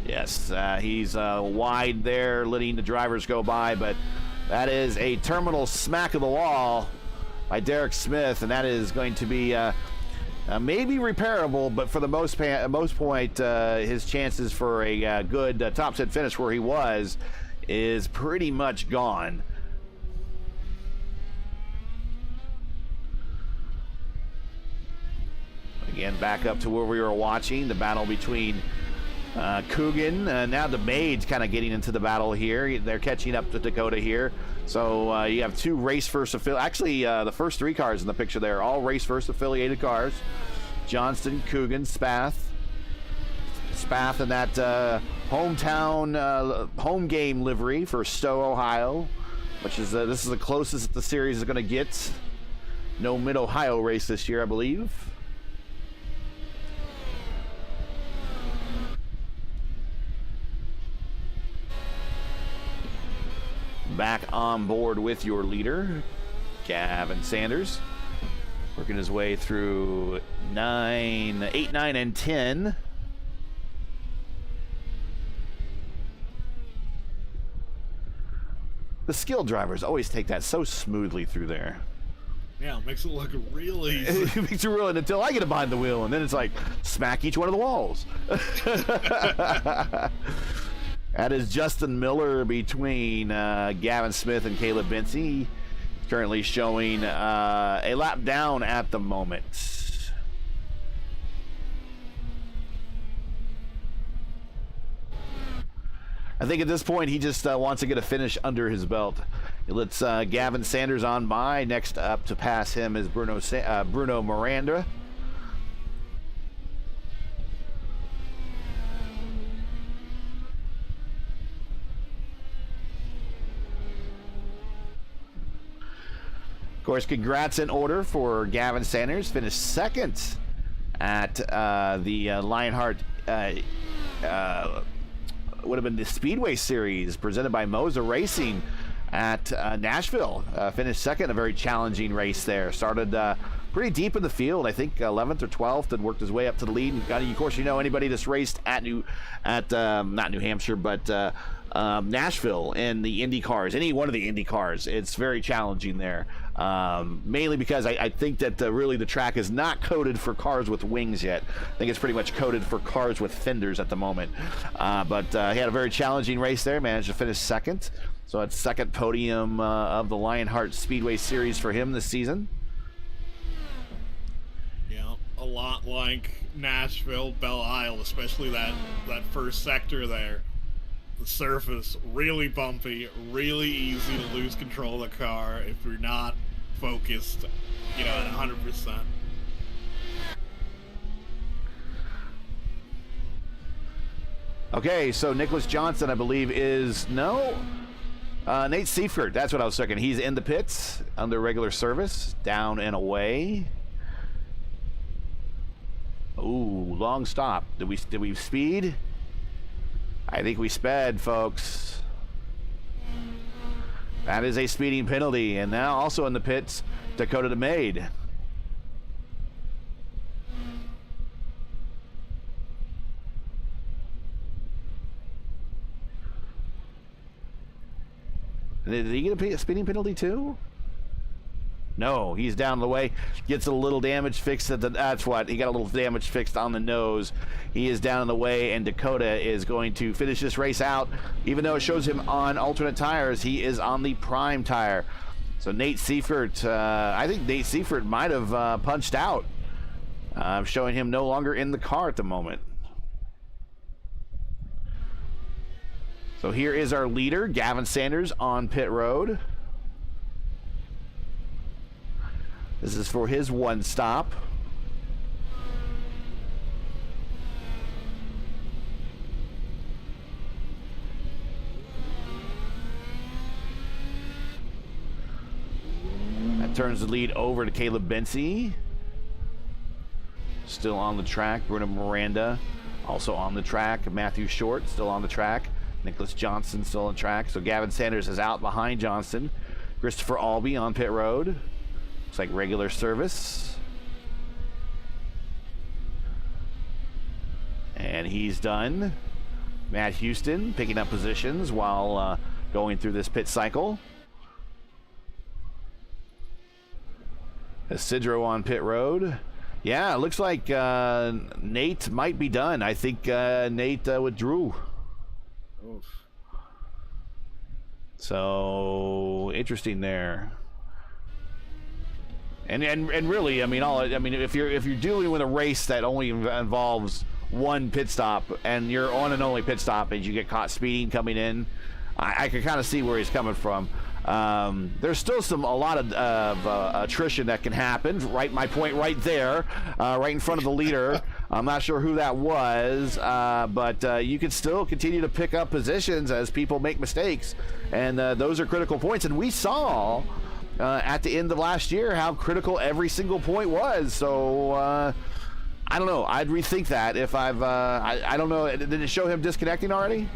C: Yes, he's wide there, letting the drivers go by, but that is a terminal smack of the wall by Derek Smith, and that is going to be maybe repairable, but for the most point, his chances for a good top 10 finish where he was is pretty much gone. Again, back up to where we were watching the battle between Coogan. Now the Maids kind of getting into the battle here. They're catching up to Dakota here. So you have two race first affiliated. Actually, the first three cars in the picture there, all race first affiliated cars. Johnston, Coogan, Spath. Spath in that hometown home game livery for Stowe, Ohio, which is this is the closest the series is going to get. No Mid-Ohio race this year, I believe. Back on board with your leader, Gavin Sanders, working his way through 8, 9, and 10. The skilled drivers always take that so smoothly through there.
D: Yeah, it makes it look real easy.
C: It makes it real until I get behind the wheel, and then it's like smack each one of the walls. That is Justin Miller between Gavin Smith and Caleb Bency. Currently showing a lap down at the moment. I think at this point he just wants to get a finish under his belt. He lets Gavin Sanders on by. Next up to pass him is Bruno Miranda. Of course, congrats in order for Gavin Sanders. Finished second at the Lionheart, would have been the Speedway Series presented by Moza Racing. at Nashville. Finished second, a very challenging race there. Started pretty deep in the field, I think 11th or 12th, and worked his way up to the lead. And got, of course, anybody that's raced at not New Hampshire, but Nashville in the Indy cars, any one of the Indy cars, it's very challenging there. Mainly because I think that really the track is not coded for cars with wings yet. I think it's pretty much coded for cars with fenders at the moment. But he had a very challenging race there, managed to finish second. So it's second podium of the Lionheart Speedway Series for him this season.
D: Yeah, a lot like Nashville, Belle Isle, especially that first sector there. The surface, really bumpy, really easy to lose control of the car if you're not focused, at 100%.
C: Okay, so Nicholas Johnson, I believe, is Nate Seifert. That's what I was thinking. He's in the pits under regular service, down and away. Ooh, long stop. Did we speed? I think we sped, folks. That is a speeding penalty. And now also in the pits, Dakota DeMaid. Did he get a speeding penalty too? No, he's down the way. Gets a little damage fixed at that's what. He got a little damage fixed on the nose. He is down in the way, and Dakota is going to finish this race out. Even though it shows him on alternate tires, he is on the prime tire. So Nate Seifert, I think Nate Seifert might have punched out. Showing him no longer in the car at the moment. So here is our leader, Gavin Sanders, on pit road. This is for his one stop. That turns the lead over to Caleb Bensey. Still on the track. Bruno Miranda also on the track. Matthew Short still on the track. Nicholas Johnson still on track. So Gavin Sanders is out behind Johnson. Christopher Albee on pit road. Looks like regular service. And he's done. Matt Houston picking up positions while going through this pit cycle. Isidro on pit road. Yeah, it looks like Nate might be done. I think Nate withdrew. Oof. So interesting there. And really, if you're dealing with a race that only involves one pit stop, and you're on an only pit stop, and you get caught speeding coming in, I can kind of see where he's coming from. There's still a lot of attrition that can happen. Right, my point right there, right in front of the leader. I'm not sure who that was, but you can still continue to pick up positions as people make mistakes, and those are critical points. And we saw at the end of last year how critical every single point was. So I don't know. I'd rethink that if I don't know. Did it show him disconnecting already?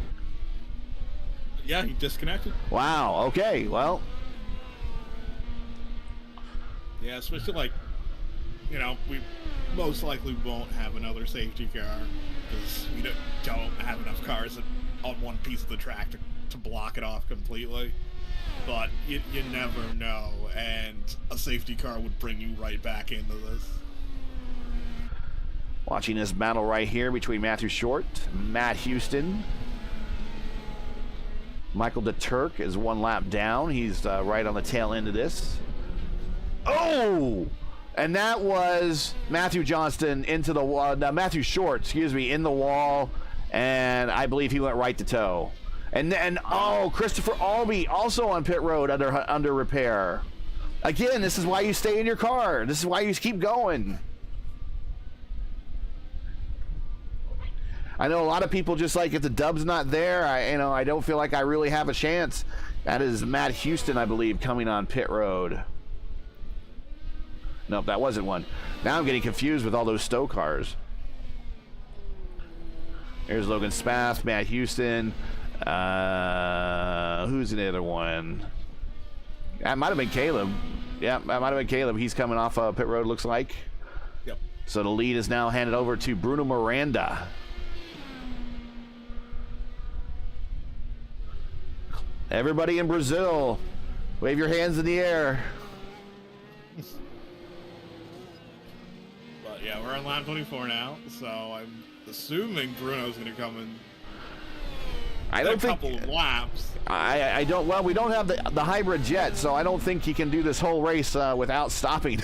D: Yeah, he disconnected.
C: Wow. Okay. Well.
D: Yeah, especially we most likely won't have another safety car because we don't have enough cars on one piece of the track to block it off completely. But you never know, and a safety car would bring you right back into this.
C: Watching this battle right here between Matthew Short, Matt Houston. Michael DeTurk is one lap down. He's right on the tail end of this. Oh! And that was Matthew Johnston into the wall. Matthew Short, in the wall. And I believe he went right to toe. And Christopher Albee also on pit road under repair. Again, this is why you stay in your car. This is why you keep going. I know a lot of people just like if the dub's not there, I don't feel like I really have a chance. That is Matt Houston, I believe, coming on pit road. Nope, that wasn't one. Now I'm getting confused with all those Stowe cars. Here's Logan Spath, Matt Houston. Who's the other one? That might have been Caleb. Yeah, that might have been Caleb. He's coming off pit road, looks like.
D: Yep.
C: So the lead is now handed over to Bruno Miranda. Everybody in Brazil, wave your hands in the air.
D: But yeah, we're on lap 24 now, so I'm assuming Bruno's going to come in.
C: I don't think.
D: Couple of laps.
C: I don't. Well, we don't have the hybrid yet, so I don't think he can do this whole race without stopping.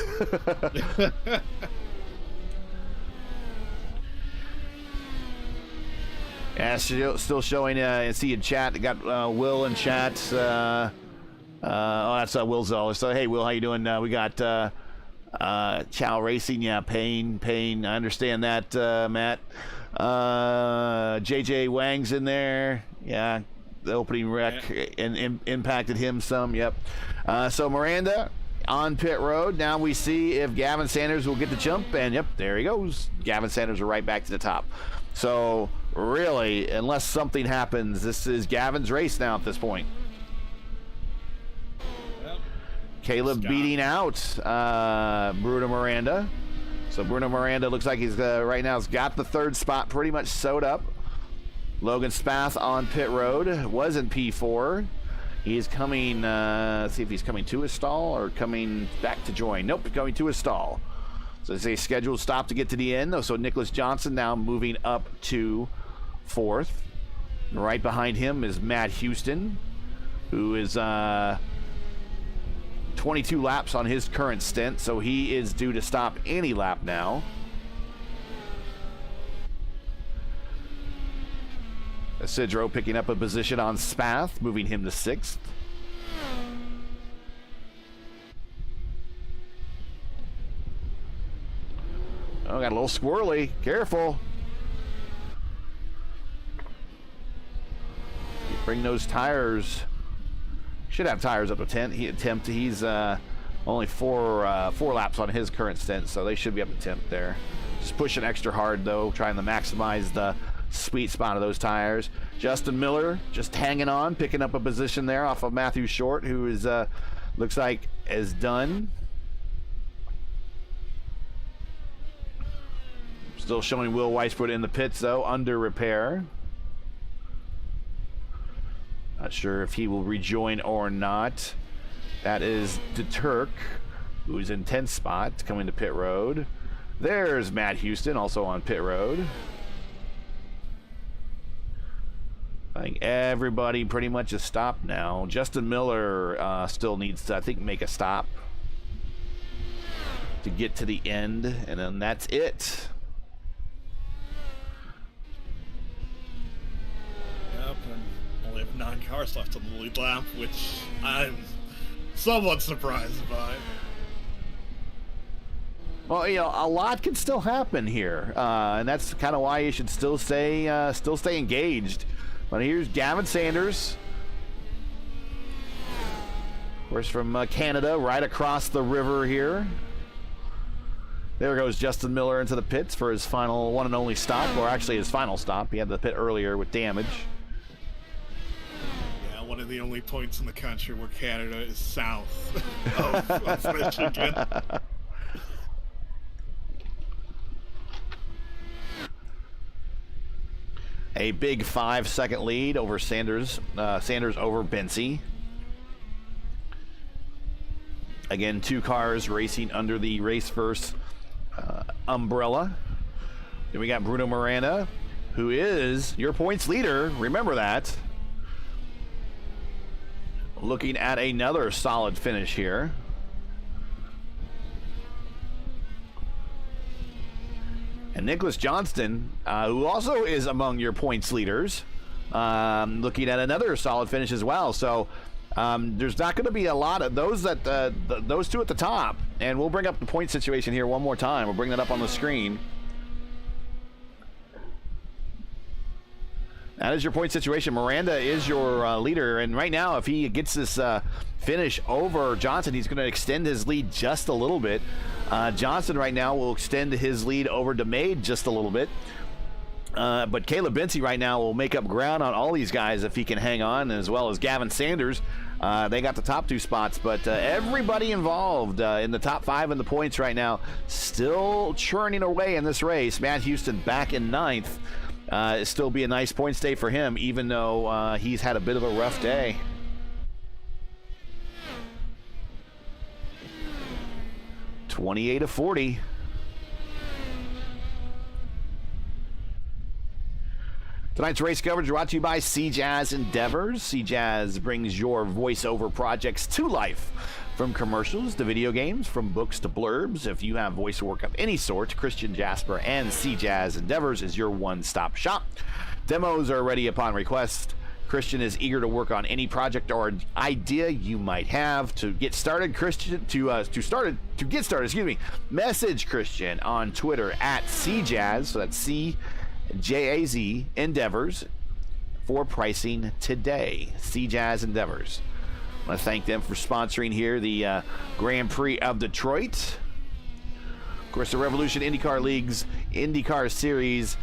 C: Yeah, still showing. See in chat. Got Will in chat. That's Will Zeller. So hey, Will, how you doing? We got Chow Racing. Yeah, Pain. I understand that, Matt. JJ Wang's in there. Yeah, the opening wreck and impacted him some. Yep. So Miranda on pit road. Now we see if Gavin Sanders will get the jump, and yep, there he goes. Gavin Sanders are right back to the top. So really, unless something happens, this is Gavin's race now at this point.
D: Yep.
C: Caleb beating out Bruno Miranda. So Bruno Miranda looks like he's right now has got the third spot pretty much sewed up. Logan Spath on pit road was in P4. He's coming, let's see if he's coming to his stall or coming back to join. Nope, coming to his stall. So it's a scheduled stop to get to the end. So Nicholas Johnson now moving up to fourth. Right behind him is Matt Houston, who is 22 laps on his current stint, so he is due to stop any lap now. Isidro picking up a position on Spath, moving him to sixth. Oh, got a little squirrely. Careful. Bring those tires. Should have tires up to 10. He's only four laps on his current stint, so they should be up to 10th there. Just pushing extra hard though, trying to maximize the sweet spot of those tires. Justin Miller just hanging on, picking up a position there off of Matthew Short, who is looks like is done. Still showing Will Weisbrod in the pits though, under repair. Not sure if he will rejoin or not. That is DeTurk, who is in 10th spot, coming to pit road. There's Matt Houston, also on pit road. I think everybody pretty much is stopped now. Justin Miller still needs to, I think, make a stop to get to the end, and then that's it.
D: Yep, and only have 9 cars left on the lead lap, which I'm somewhat surprised by.
C: Well, you know, a lot can still happen here, and that's kind of why you should still stay engaged. But here's Gavin Sanders, of course, from Canada, right across the river here. There goes Justin Miller into the pits for his final one and only stop, or actually his final stop. He had the pit earlier with damage.
D: Yeah, one of the only points in the country where Canada is south of Michigan.
C: A big 5-second lead over Sanders. Sanders over Bency. Again, 2 cars racing under the Race First umbrella. Then we got Bruno Miranda, who is your points leader. Remember that. Looking at another solid finish here. And Nicholas Johnston, who also is among your points leaders, looking at another solid finish as well. So there's not going to be a lot of those those two at the top. And we'll bring up the point situation here one more time. We'll bring that up on the screen. That is your point situation. Miranda is your leader, and right now, if he gets this finish over Johnson, he's going to extend his lead just a little bit. Johnson right now will extend his lead over DeMade just a little bit. But Caleb Bency right now will make up ground on all these guys if he can hang on, as well as Gavin Sanders They got the top 2 spots, but everybody involved in the top 5 in the points right now still churning away in this race. Matt Houston back in 9th. It'll still be a nice points day for him, even though he's had a bit of a rough day. $28-40. Tonight's race coverage brought to you by CJaz Endeavors. CJaz brings your voiceover projects to life. From commercials to video games, from books to blurbs. If you have voice work of any sort, Christian, Jasper, and CJaz Endeavors is your one-stop shop. Demos are ready upon request. Christian is eager to work on any project or idea you might have. To get started, message Christian on Twitter at CJaz, so that's CJaz Endeavors, for pricing today. CJaz Endeavors. I want to thank them for sponsoring here the Grand Prix of Detroit. Of course, the Revolution IndyCar League's IndyCar Series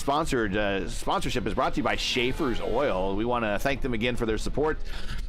C: sponsorship is brought to you by Schaeffer's Oil. We want to thank them again for their support.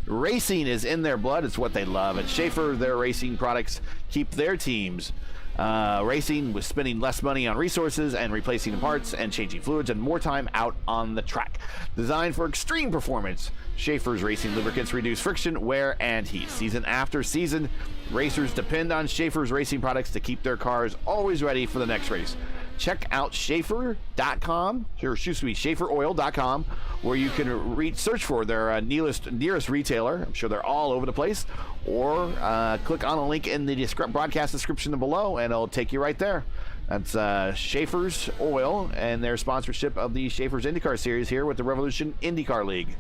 C: Racing is in their blood. It's what they love. At Schaeffer, their racing products keep their teams racing with spending less money on resources and replacing the parts and changing fluids and more time out on the track. Designed for extreme performance, Schaeffer's racing lubricants reduce friction, wear, and heat. Season after season, racers depend on Schaeffer's racing products to keep their cars always ready for the next race. Check out Schaeffer.com, or excuse me, SchaefferOil.com, where you can search for their nearest retailer. I'm sure they're all over the place. Or click on a link in the broadcast description below, and it'll take you right there. That's Schaeffer's Oil and their sponsorship of the Schaeffer's IndyCar Series here with the Revolution IndyCar League.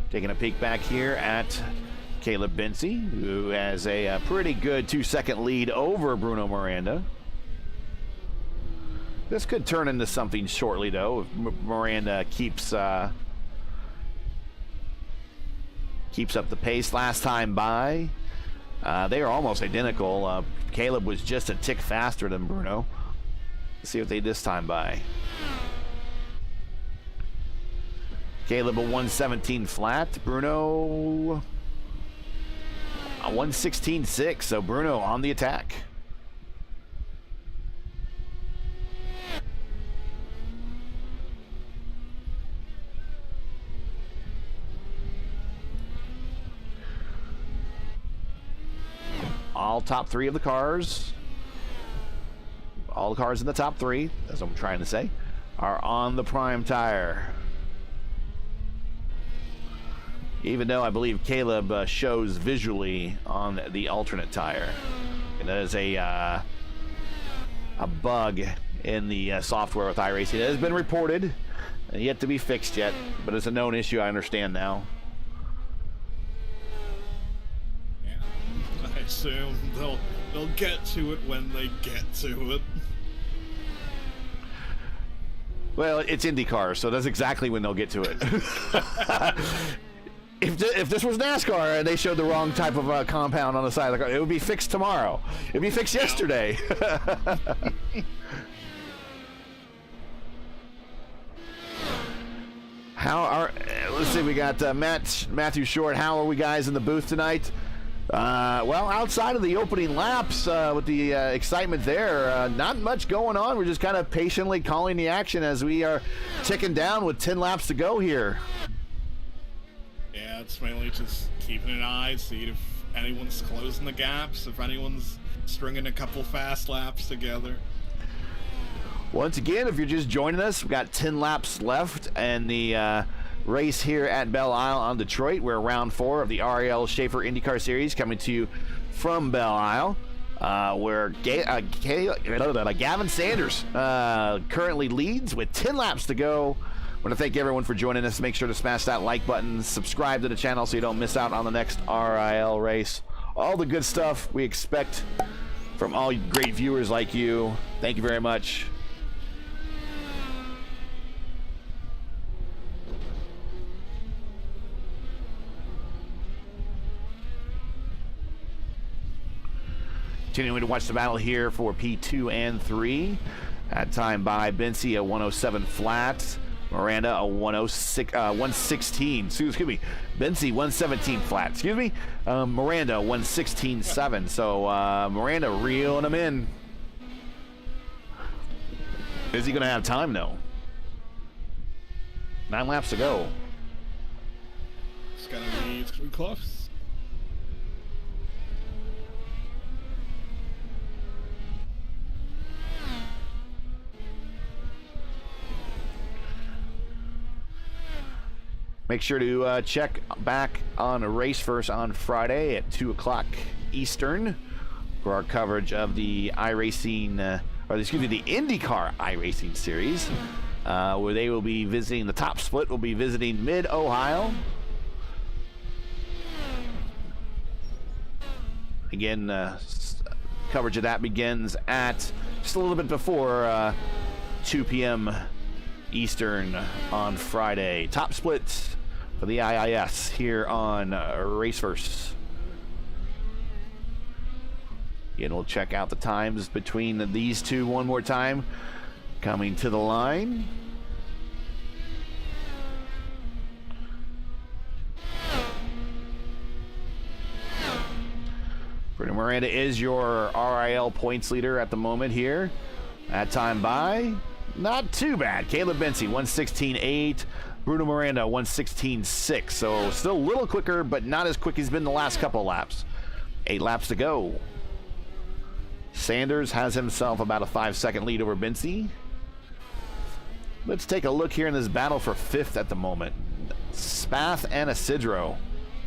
C: Taking a peek back here at Caleb Benzie, who has a pretty good 2-second lead over Bruno Miranda. This could turn into something shortly, though, if Miranda keeps up the pace. Last time by, they are almost identical. Caleb was just a tick faster than Bruno. Let's see what they this time by. Caleb a 117 flat. Bruno a 116.6. So Bruno on the attack. All top 3 of the cars, all the cars in the top 3, as I'm trying to say, are on the prime tire. Even though I believe Caleb shows visually on the alternate tire. And that is a bug in the software with iRacing. It has been reported, yet to be fixed yet, but it's a known issue, I understand now.
D: I assume they'll get to it when they get to it.
C: Well, it's IndyCar, so that's exactly when they'll get to it. If this was NASCAR and they showed the wrong type of compound on the side of the car, it would be fixed tomorrow. It'd be fixed yesterday. Let's see, we got Matthew Short. How are we guys in the booth tonight? Well, outside of the opening laps, with the excitement there, not much going on. We're just kind of patiently calling the action as we are ticking down with 10 laps to go here.
D: Yeah, it's mainly just keeping an eye, see if anyone's closing the gaps, if anyone's stringing a couple fast laps together.
C: Once again, if you're just joining us, we've got 10 laps left and the race here at Belle Isle on Detroit. We're round 4 of the RIL Schaeffer IndyCar Series, coming to you from Belle Isle, where Gavin Sanders currently leads with 10 laps to go. I want to thank everyone for joining us. Make sure to smash that like button, subscribe to the channel so you don't miss out on the next RIL race. All the good stuff we expect from all great viewers like you. Thank you very much. Continuing to watch the battle here for P2 and 3. At time by Benzie, a 107 flat. Miranda, a 116. Excuse me. Benzie, 117 flat. Excuse me. Miranda, 116.7. So Miranda reeling him in. Is he going to have time, though? 9 laps to go.
D: It's gonna be close.
C: Make sure to check back on Race First on Friday at 2 o'clock Eastern for our coverage of the iRacing, the IndyCar iRacing series, where they will be visiting, the top split will be visiting Mid-Ohio. Again, coverage of that begins at just a little bit before 2 p.m. Eastern on Friday. Top split for the IIS here on Race First. Again, we'll check out the times between these two one more time. Coming to the line. Bruno Miranda is your RIL points leader at the moment here. At time by, not too bad. Caleb Benzie, 116.8. Bruno Miranda, 116.6. So still a little quicker, but not as quick as he's been the last couple of laps. 8 laps to go. Sanders has himself about a 5-second lead over Benzie. Let's take a look here in this battle for 5th at the moment. Spath and Isidro.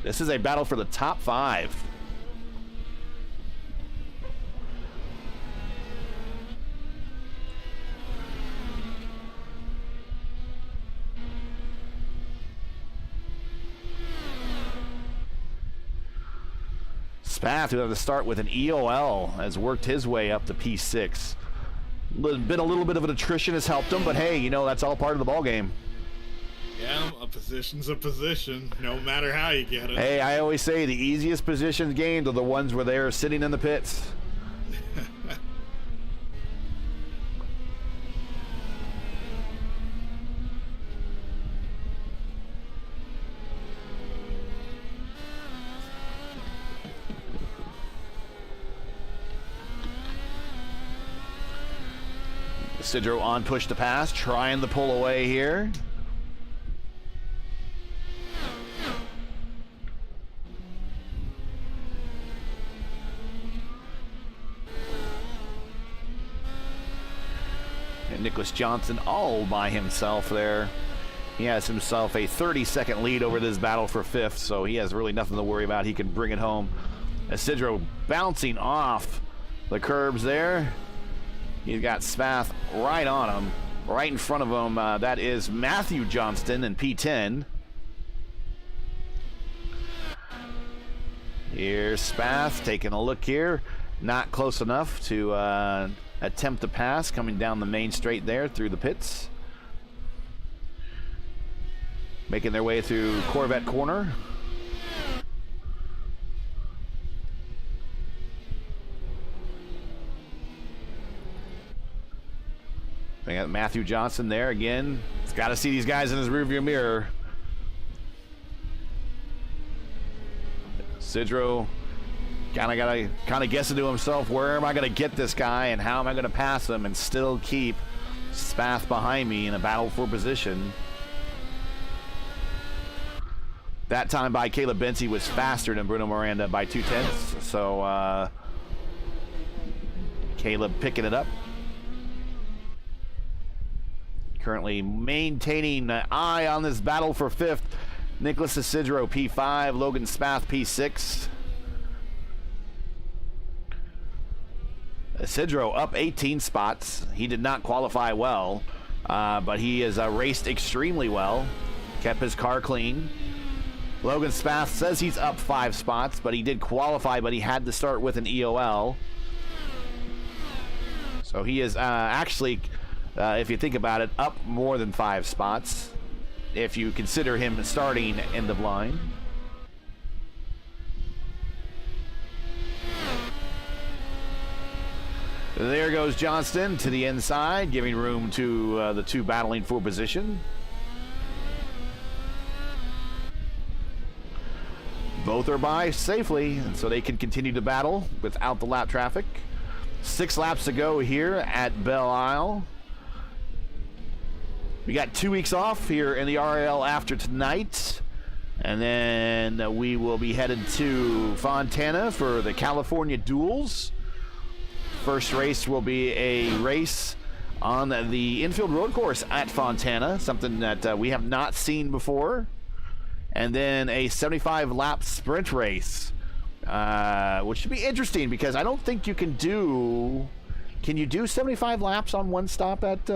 C: This is a battle for the top 5. Spath, who had to start with an EOL, has worked his way up to P6. Been a little bit of an attrition has helped him, but hey, you know, that's all part of the ball game.
D: Yeah, a position's a position, no matter how you get it.
C: Hey, I always say the easiest positions gained are the ones where they're sitting in the pits. Isidro on push to pass, trying to pull away here. And Nicholas Johnson all by himself there. He has himself a 30-second lead over this battle for 5th, so he has really nothing to worry about. He can bring it home. Isidro bouncing off the curbs there. He's got Spath right on him, right in front of him. That is Matthew Johnston in P10. Here's Spath taking a look here. Not close enough to attempt to pass, coming down the main straight there through the pits. Making their way through Corvette Corner. We got Matthew Johnson there again. He's got to see these guys in his rearview mirror. Isidro kind of guessing to himself, where am I going to get this guy and how am I going to pass him and still keep Spath behind me in a battle for position. That time by Caleb Benzie was faster than Bruno Miranda by 0.2. So Caleb picking it up. Currently maintaining an eye on this battle for 5th. Nicholas Isidro, P5. Logan Spath, P6. Isidro up 18 spots. He did not qualify well, but he has raced extremely well. Kept his car clean. Logan Spath says he's up 5 spots, but he did qualify, but he had to start with an EOL. So he is actually... if you think about it, up more than 5 spots if you consider him starting in the blind. There goes Johnston to the inside, giving room to the two battling for position. Both are by safely, and so they can continue to battle without the lap traffic. 6 laps to go here at Belle Isle. We got 2 weeks off here in the RIL after tonight. And then we will be headed to Fontana for the California Duels. First race will be a race on the infield road course at Fontana, something that we have not seen before. And then a 75-lap sprint race, which should be interesting because I don't think you can do... Can you do 75 laps on one stop at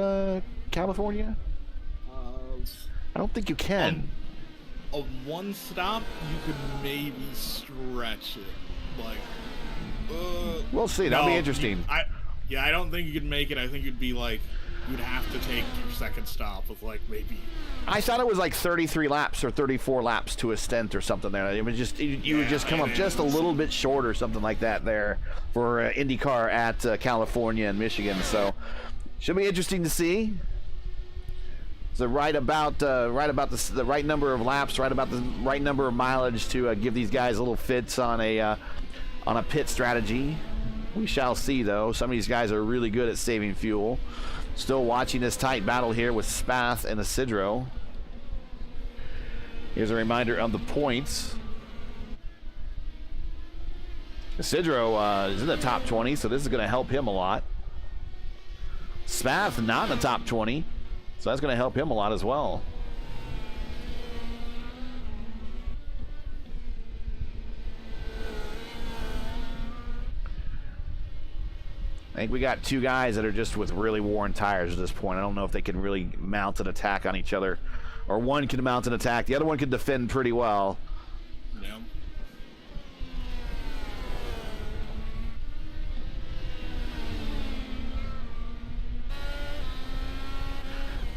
C: California? I don't think you can.
D: On one stop, you could maybe stretch it. Like,
C: we'll see. That'll be interesting.
D: I don't think you could make it. I think it'd be like you'd have to take your second stop with like maybe.
C: I thought it was like 33 laps or 34 laps to a stint or something there. It was just you would just come up just a little bit short or something like that there for IndyCar at California and Michigan. So should be interesting to see. So right about the right number of laps, right about the right number of mileage to give these guys little fits on a pit strategy. We shall see, though. Some of these guys are really good at saving fuel. Still watching this tight battle here with Spath and Isidro. Here's a reminder of the points. Isidro is in the top 20, so this is going to help him a lot. Spath not in the top 20, so that's going to help him a lot as well. I think we got two guys that are just with really worn tires at this point. I don't know if they can really mount an attack on each other. Or one can mount an attack. The other one can defend pretty well.
D: Yeah.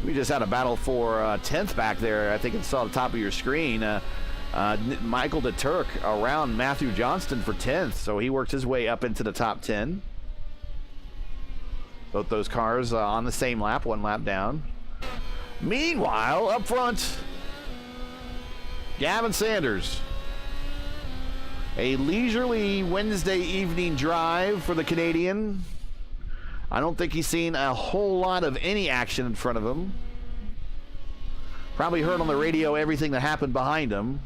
C: We just had a battle for 10th back there. I think it's on the top of your screen. Michael DeTurk around Matthew Johnston for 10th. So he worked his way up into the top 10. Both those cars on the same lap, one lap down. Meanwhile, up front, Gavin Sanders. A leisurely Wednesday evening drive for the Canadian. I don't think he's seen a whole lot of any action in front of him. Probably heard on the radio everything that happened behind him.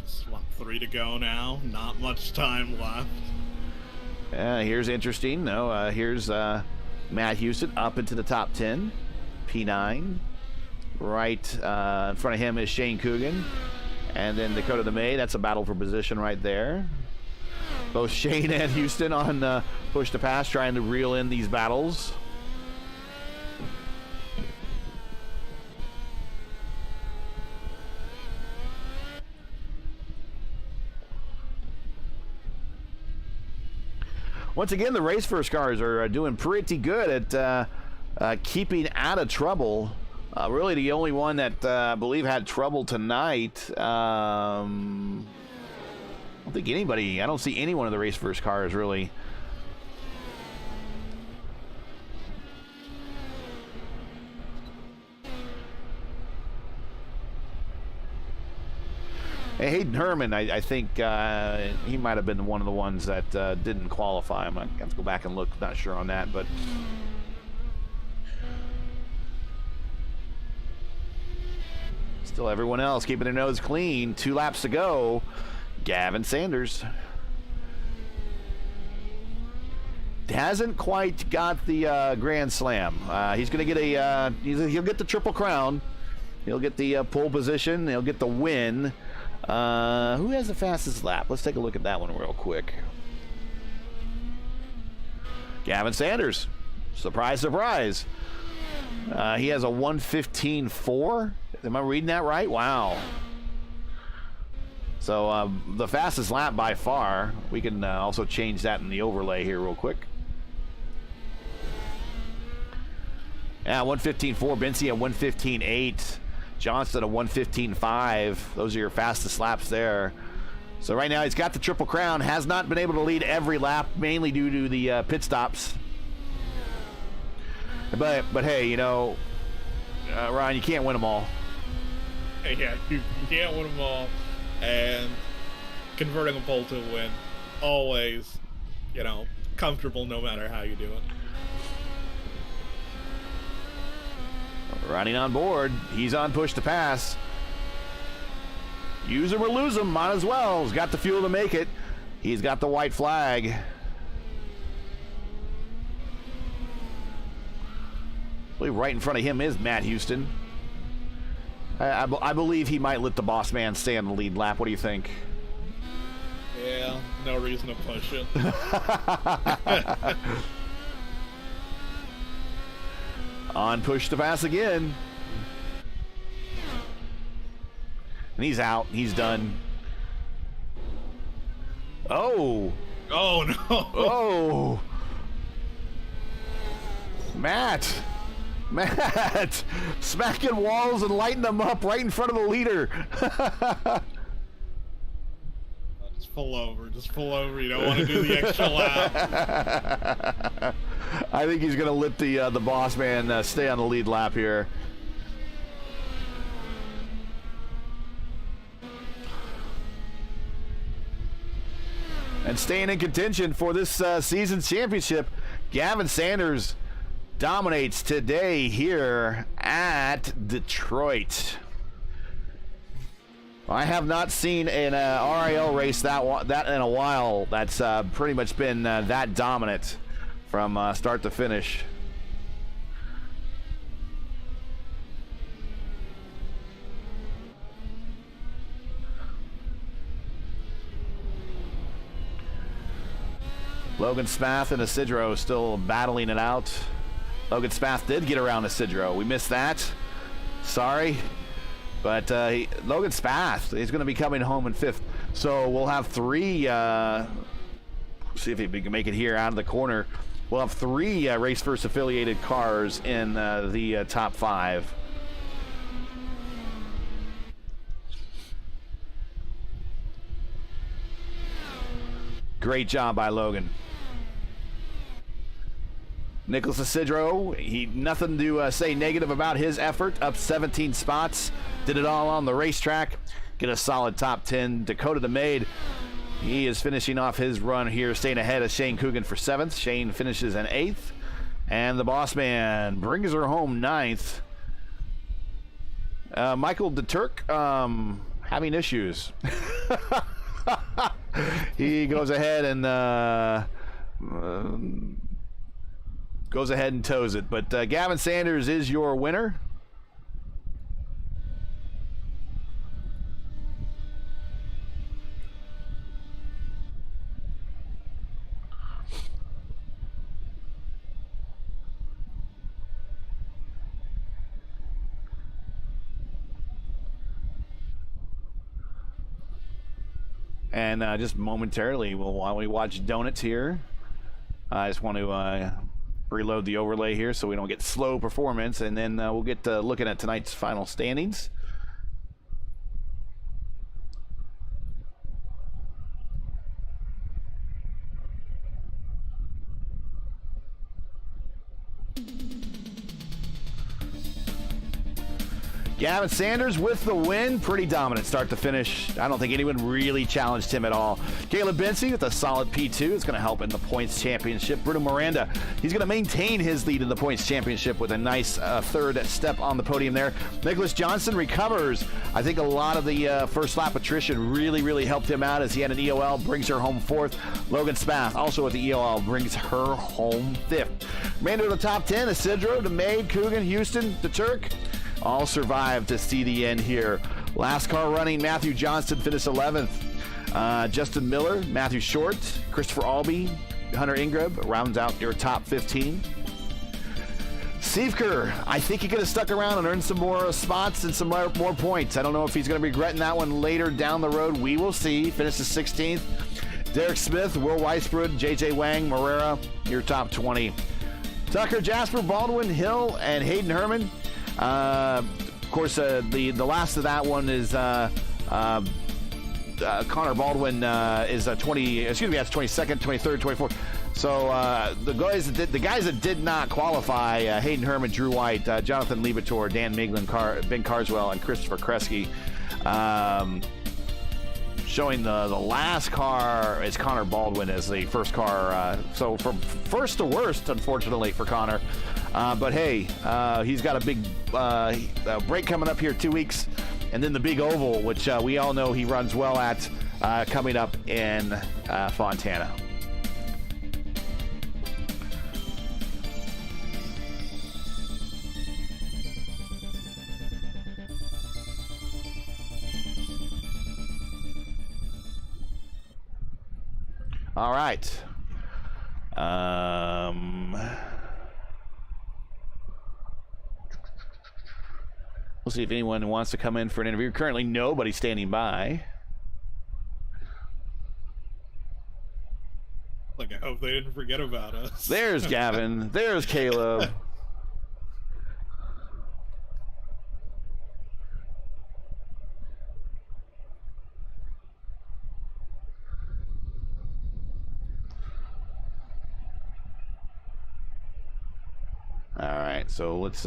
D: Just 3 to go now. Not much time left.
C: Here's interesting. No, here's Matt Houston up into the top 10. P9. Right in front of him is Shane Coogan. And then Dakota DeMay. That's a battle for position right there. Both Shane and Houston on push to pass, trying to reel in these battles. Once again, the race first cars are doing pretty good at keeping out of trouble. Really, the only one that I believe had trouble tonight. I don't think anybody. I don't see any one of the race first cars really. Hayden Herman, I think he might have been one of the ones that didn't qualify. I'm going to have to go back and look. Not sure on that, but still everyone else keeping their nose clean. 2 laps to go. Gavin Sanders hasn't quite got the Grand Slam. He's going to get he'll get the Triple Crown. He'll get the pole position. He'll get the win. Who has the fastest lap? Let's take a look at that one real quick. Gavin Sanders. Surprise, surprise. He has a 1:15.4. Am I reading that right? Wow. So the fastest lap by far. We can also change that in the overlay here real quick. Yeah, 1:15.4. Bensi at 1:15.8. Johnston a 1:15.5. Those are your fastest laps there. So right now he's got the Triple Crown, has not been able to lead every lap, mainly due to the pit stops. But hey, you know, Ryan, you can't win them all.
D: Yeah, you can't win them all. And converting a pole to a win, always, you know, comfortable no matter how you do it.
C: Riding on board, he's on push to pass. Use him or lose him, might as well. He's got the fuel to make it. He's got the white flag. I believe right in front of him is Matt Houston. I believe he might let the boss man stay on the lead lap. What do you think?
D: Yeah, no reason to push it.
C: On push to pass again. And he's out. He's done. Oh.
D: Oh, no.
C: Oh. Matt. Smacking walls and lighting them up right in front of the leader.
D: Just pull over. Just pull over. You don't want to do the extra lap.
C: I think he's going to let the boss man stay on the lead lap here. And staying in contention for this season's championship, Gavin Sanders dominates today here at Detroit. I have not seen an RIL race that in a while that's pretty much been that dominant from start to finish. Logan Spath and Isidro still battling it out. Logan Spath did get around Isidro. We missed that. Sorry. But Logan Spath is going to be coming home in 5th. So we'll have 3. See if he can make it here out of the corner. We'll have 3 Race First affiliated cars in the top 5. Great job by Logan. Nicholas Isidro, nothing to say negative about his effort. Up 17 spots, did it all on the racetrack. Get a solid top 10. Dakota the Maid, he is finishing off his run here, staying ahead of Shane Coogan for 7th. Shane finishes in 8th. And the boss man brings her home 9th. Michael DeTurk, having issues. He goes ahead and tows it. But Gavin Sanders is your winner. And just momentarily, while we watch donuts here, I just want to reload the overlay here so we don't get slow performance, and then we'll get looking at tonight's final standings. Gavin Sanders with the win. Pretty dominant start to finish. I don't think anyone really challenged him at all. Caleb Bency with a solid P2 is going to help in the points championship. Bruno Miranda, he's going to maintain his lead in the points championship with a nice 3rd step on the podium there. Nicholas Johnson recovers. I think a lot of the first lap attrition really helped him out as he had an EOL, brings her home 4th. Logan Spath, also with the EOL, brings her home 5th. Remainder of the top 10, Isidro, DeMaid, Coogan, Houston, DeTurk, all survived to see the end here. Last car running, Matthew Johnston finished 11th. Justin Miller, Matthew Short, Christopher Albee, Hunter Ingreb rounds out your top 15. Schaeffer, I think he could have stuck around and earned some more spots and some more points. I don't know if he's going to be regretting that one later down the road. We will see. Finishes 16th. Derek Smith, Will Weisbrod, JJ Wang, Morera, your top 20. Tucker, Jasper, Baldwin, Hill, and Hayden Herman. course, the last of that one is Connor Baldwin is 20. Excuse me, that's 22nd, 23rd, 24th. So the guys that did not qualify: Hayden Herman, Drew White, Jonathan Liebertor, Dan Miglin, Ben Carswell, and Christopher Kresge. Showing the last car is Connor Baldwin as the first car. So from first to worst, unfortunately for Connor. But hey, he's got a big break coming up here, 2 weeks, and then the big oval, which we all know he runs well at, coming up in Fontana. All right. We'll see if anyone wants to come in for an interview. Currently, nobody's standing by.
D: Like, I hope they didn't forget about us.
C: There's Gavin. There's Caleb. All right, so let's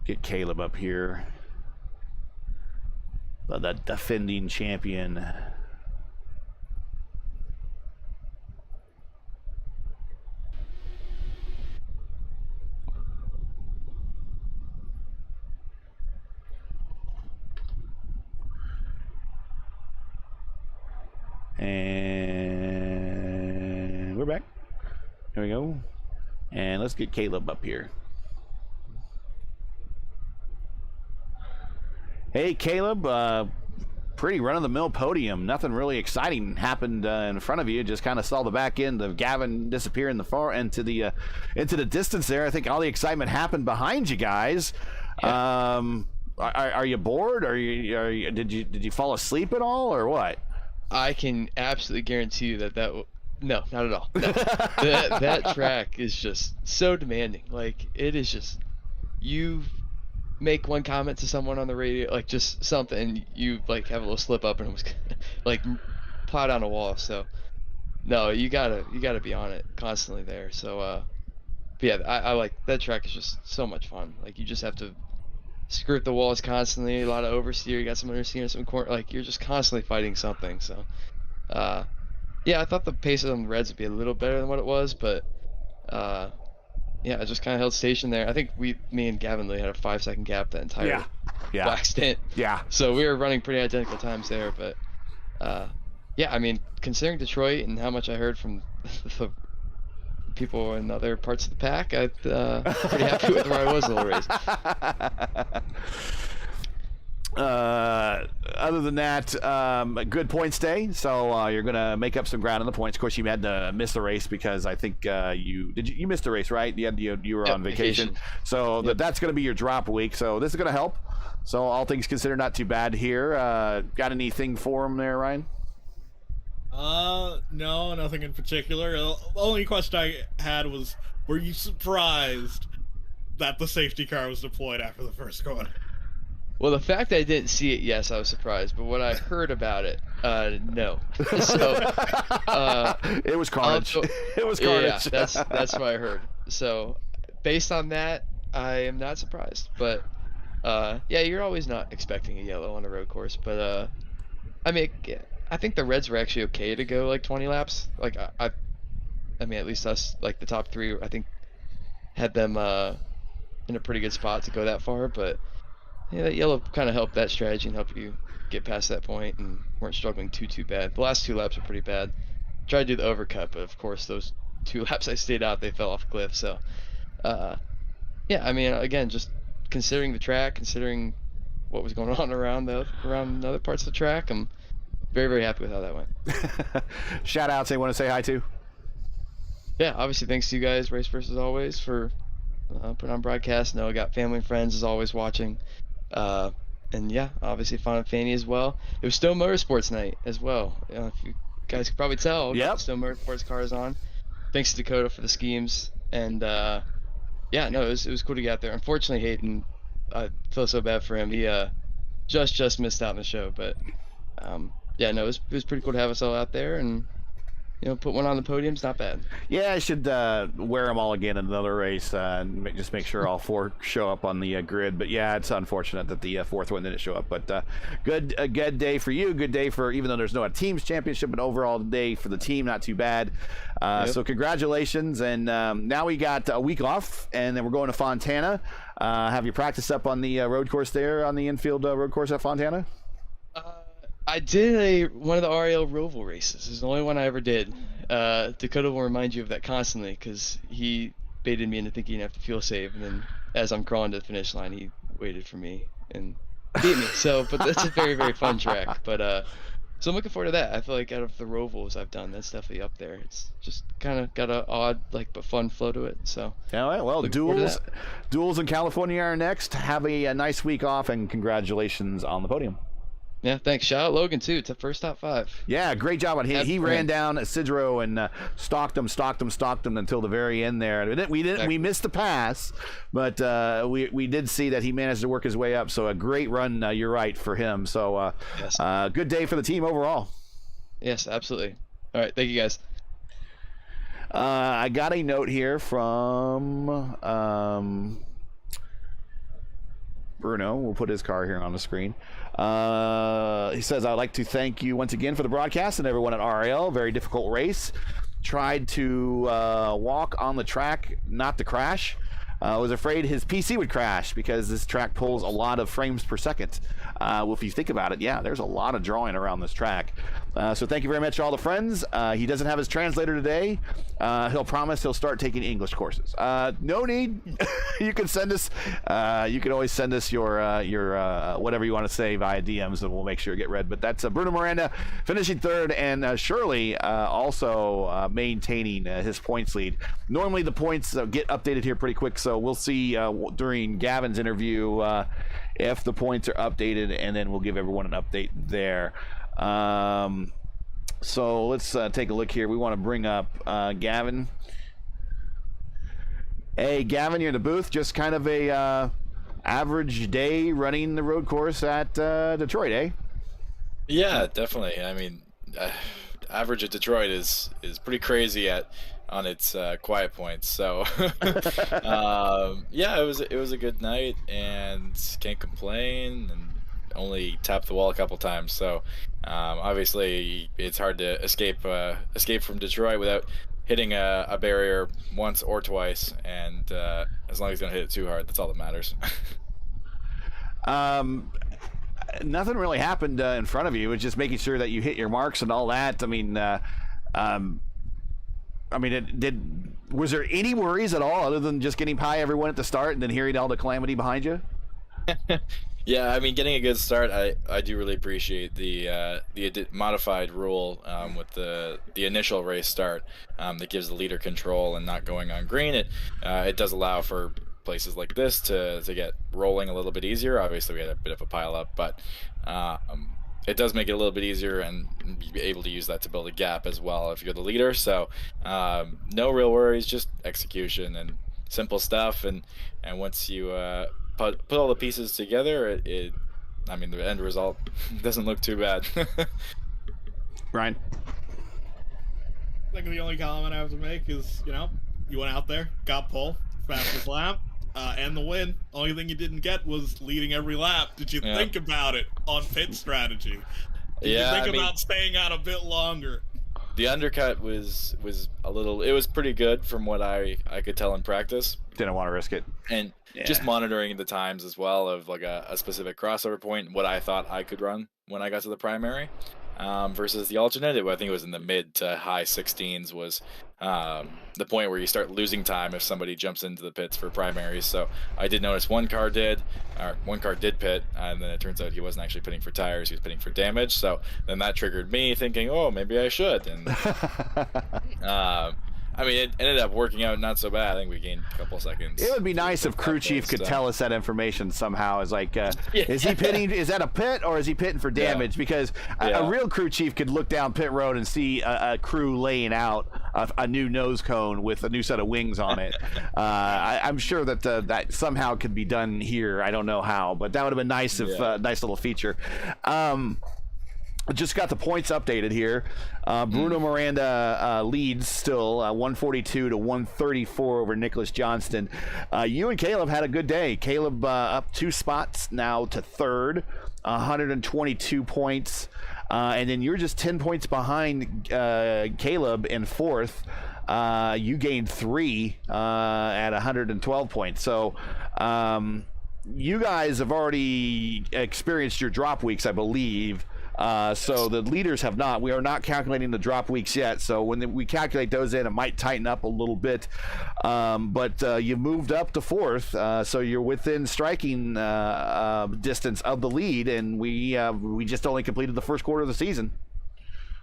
C: get Caleb up here, the defending champion. And we're back. There we go. And let's get Caleb up here. Hey, Caleb. Pretty run-of-the-mill podium. Nothing really exciting happened in front of you. Just kind of saw the back end of Gavin disappear in the far into the distance there. I think all the excitement happened behind you guys. Yeah. Are you bored? Did you fall asleep at all, or what?
E: I can absolutely guarantee you that no, not at all. No. that track is just so demanding. Like, it is just, you make one comment to someone on the radio, like just something, you like have a little slip up and it was like plowed down a wall. So no, you gotta be on it constantly there. So but yeah, I like that track. Is just so much fun. Like, you just have to skirt the walls constantly, a lot of oversteer, you got some understeer, some corner, like you're just constantly fighting something. So yeah, I thought the pace on the Reds would be a little better than what it was, but yeah, I just kind of held station there. I think me and Gavin Lee had a 5-second gap that entire black stint.
C: Yeah.
E: So we were running pretty identical times there, but yeah, I mean, considering Detroit and how much I heard from the people in other parts of the pack, I'm pretty happy with where I was the whole race.
C: Other than that, a good points day, so you're gonna make up some ground on the points. Of course, you had to miss the race because I think you missed the race, right? You were on vacation. So that's gonna be your drop week. So this is gonna help. So all things considered, not too bad here. Got anything for him there, Ryan?
D: No, nothing in particular. The only question I had was, were you surprised that the safety car was deployed after the first corner?
E: Well, the fact that I didn't see it, yes, I was surprised. But what I heard about it, no. So,
C: it was carnage. It was carnage.
E: Yeah, that's what I heard. So, based on that, I am not surprised. But yeah, you're always not expecting a yellow on a road course. But I mean, I think the Reds were actually okay to go like 20 laps. Like I mean, at least us, like the top three, I think, had them in a pretty good spot to go that far. But yeah, that yellow kind of helped that strategy and helped you get past that point and weren't struggling too bad. The last 2 laps were pretty bad. Tried to do the overcut, but of course those 2 laps I stayed out, they fell off a cliff. So yeah, I mean, again, just considering the track, considering what was going on around other parts of the track, I'm very, very happy with how that went.
C: Shout outs, anyone to say hi to?
E: Yeah, obviously thanks to you guys, Race Versus Always, for putting on broadcast. I know I got family and friends as always watching. And yeah, obviously Fun and Fanny as well. It was Stone Motorsports night as well. If you guys could probably tell,
C: yep.
E: Stone Motorsports cars on. Thanks to Dakota for the schemes, and yeah, no, it was cool to get out there. Unfortunately, Hayden, I feel so bad for him. He just missed out on the show, but yeah, no, it was pretty cool to have us all out there, and put one on the podium's not bad.
C: Yeah, I should wear them all again in another race and just make sure all 4 show up on the grid. But yeah, it's unfortunate that the 4th one didn't show up. But a good day for you. Good day for, even though there's no teams championship, but overall day for the team, not too bad.
E: Yep.
C: So congratulations. And now we got a week off, and then we're going to Fontana. Have you practiced up on the road course there, on the infield road course at Fontana?
E: I did one of the RIL Roval races. It's the only one I ever did. Dakota will remind you of that constantly because he baited me into thinking you have to fuel save, and then as I'm crawling to the finish line, he waited for me and beat me. So, but that's a very, very fun track. But so I'm looking forward to that. I feel like out of the Rovals I've done, that's definitely up there. It's just kind of got an odd, but fun flow to it. So.
C: All right. Well, duels in California are next. Have a nice week off, and congratulations on the podium.
E: Yeah, thanks. Shout out Logan too. It's a first top 5.
C: Yeah, great job on him. He ran down Sidro and stalked him until the very end there. We missed the pass, but we did see that he managed to work his way up. So a great run. You're right, for him. So
E: yes.
C: Good day for the team overall.
E: Yes, absolutely. All right, thank you guys.
C: I got a note here from Bruno. We'll put his car here on the screen. He says, I'd like to thank you once again for the broadcast and everyone at RIL. Very difficult race. Tried to walk on the track, not to crash. Was afraid his PC would crash because this track pulls a lot of frames per second. Well, if you think about it, yeah, there's a lot of drawing around this track. So thank you very much to all the friends. He doesn't have his translator today. He'll promise he'll start taking English courses. No need. You can send us. You can always send us your whatever you want to say via DMs, and we'll make sure to get read. But that's Bruno Miranda finishing 3rd, and Shirley also maintaining his points lead. Normally the points get updated here pretty quick, so we'll see during Gavin's interview if the points are updated, and then we'll give everyone an update there. So let's take a look here. We want to bring up Gavin. Hey, Gavin, you're in the booth. Just kind of a average day running the road course at Detroit, eh?
F: Yeah, definitely. I mean, average at Detroit is pretty crazy on its quiet points. So yeah, it was a good night and can't complain, and only tapped the wall a couple times. So obviously it's hard to escape from Detroit without hitting a barrier once or twice, and as long as you don't hit it too hard, that's all that matters.
C: Nothing really happened in front of you. It was just making sure that you hit your marks and all that. Was there any worries at all other than just getting by everyone at the start and then hearing all the calamity behind you?
F: Yeah, I mean, getting a good start, I do really appreciate the modified rule with the initial race start that gives the leader control and not going on green. It does allow for places like this to get rolling a little bit easier. Obviously, we had a bit of a pile up, but it does make it a little bit easier and be able to use that to build a gap as well if you're the leader. So no real worries, just execution and simple stuff. And once you put all the pieces together, the end result doesn't look too bad.
C: Ryan?
D: I think the only comment I have to make is, you went out there, got pole, fastest lap, and the win. Only thing you didn't get was leading every lap. Did you think about it on pit strategy? Did you think about staying out a bit longer?
F: The undercut was a little. It was pretty good from what I could tell in practice.
C: Didn't want to risk it.
F: And just monitoring the times as well of like a specific crossover point, what I thought I could run when I got to the primary, versus the alternate. I think it was in the mid to high 16s was the point where you start losing time if somebody jumps into the pits for primaries. So I did notice one car did pit, and then it turns out he wasn't actually pitting for tires, he was pitting for damage. So then that triggered me thinking, oh, maybe I should. And it ended up working out not so bad. I think we gained a couple seconds.
C: It would be nice if crew chief could tell us that information somehow. Is like, is he pitting? Is that a pit or is he pitting for damage? Because a real crew chief could look down pit road and see a crew laying out a new nose cone with a new set of wings on it. I'm sure that that somehow could be done here. I don't know how, but that would have been nice if nice little feature. Just got the points updated here. Bruno Miranda leads still 142 to 134 over Nicholas Johnston. You and Caleb had a good day. Caleb up 2 spots now to third, 122 points. And then you're just 10 points behind Caleb in fourth. You gained 3 at 112 points. So you guys have already experienced your drop weeks, I believe. So the leaders have not. We are not calculating the drop weeks yet. So when we calculate those in, it might tighten up a little bit. But you moved up to fourth, so you're within striking distance of the lead, and we just only completed the first quarter of the season.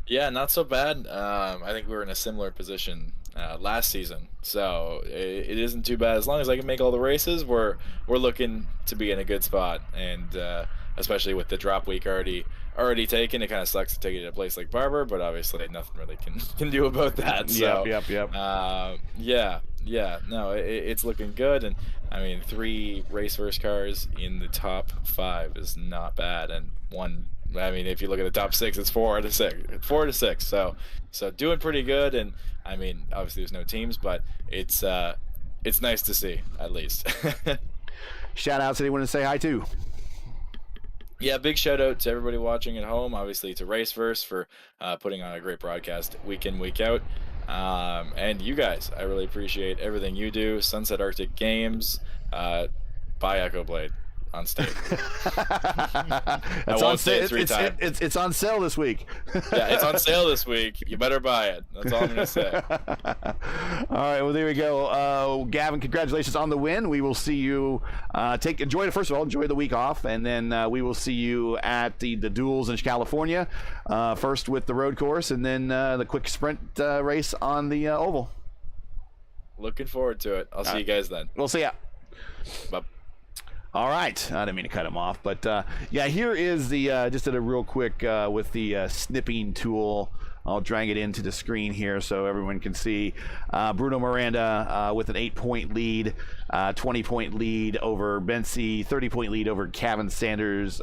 F: Yeah, not so bad. I think we were in a similar position last season, so it isn't too bad. As long as I can make all the races, we're looking to be in a good spot, and especially with the drop week already taken, it kind of sucks to take it to a place like Barber, but obviously nothing really can do about that. So,
C: Yep.
F: No, it's looking good, and I mean 3 race first cars in the top 5 is not bad, and one. I mean, if you look at the top 6, it's 4 out of 6. 4 out of 6. So doing pretty good, and I mean, obviously there's no teams, but it's nice to see at least.
C: Shout outs, anyone to say hi to?
F: Yeah, big shout out to everybody watching at home. Obviously to Raceverse for putting on a great broadcast week in, week out. And you guys, I really appreciate everything you do. Sunset Arctic Games, buy Echo Blade on Steam.
C: It's on sale this week.
F: Yeah, it's on sale this week. You better buy it. That's all I'm going to say.
C: All right, well, there we go. Gavin, congratulations on the win. We will see you. Enjoy the week off, and then we will see you at the duels in California, first with the road course, and then the quick sprint race on the oval.
F: Looking forward to it. I'll see you guys then.
C: We'll see ya.
F: Bye.
C: All right, I didn't mean to cut him off, but yeah, here is the just did a real quick with the snipping tool. I'll drag it into the screen here so everyone can see. Bruno Miranda with an 8-point lead, 20-point lead over Bensi, 30-point lead over Kevin Sanders.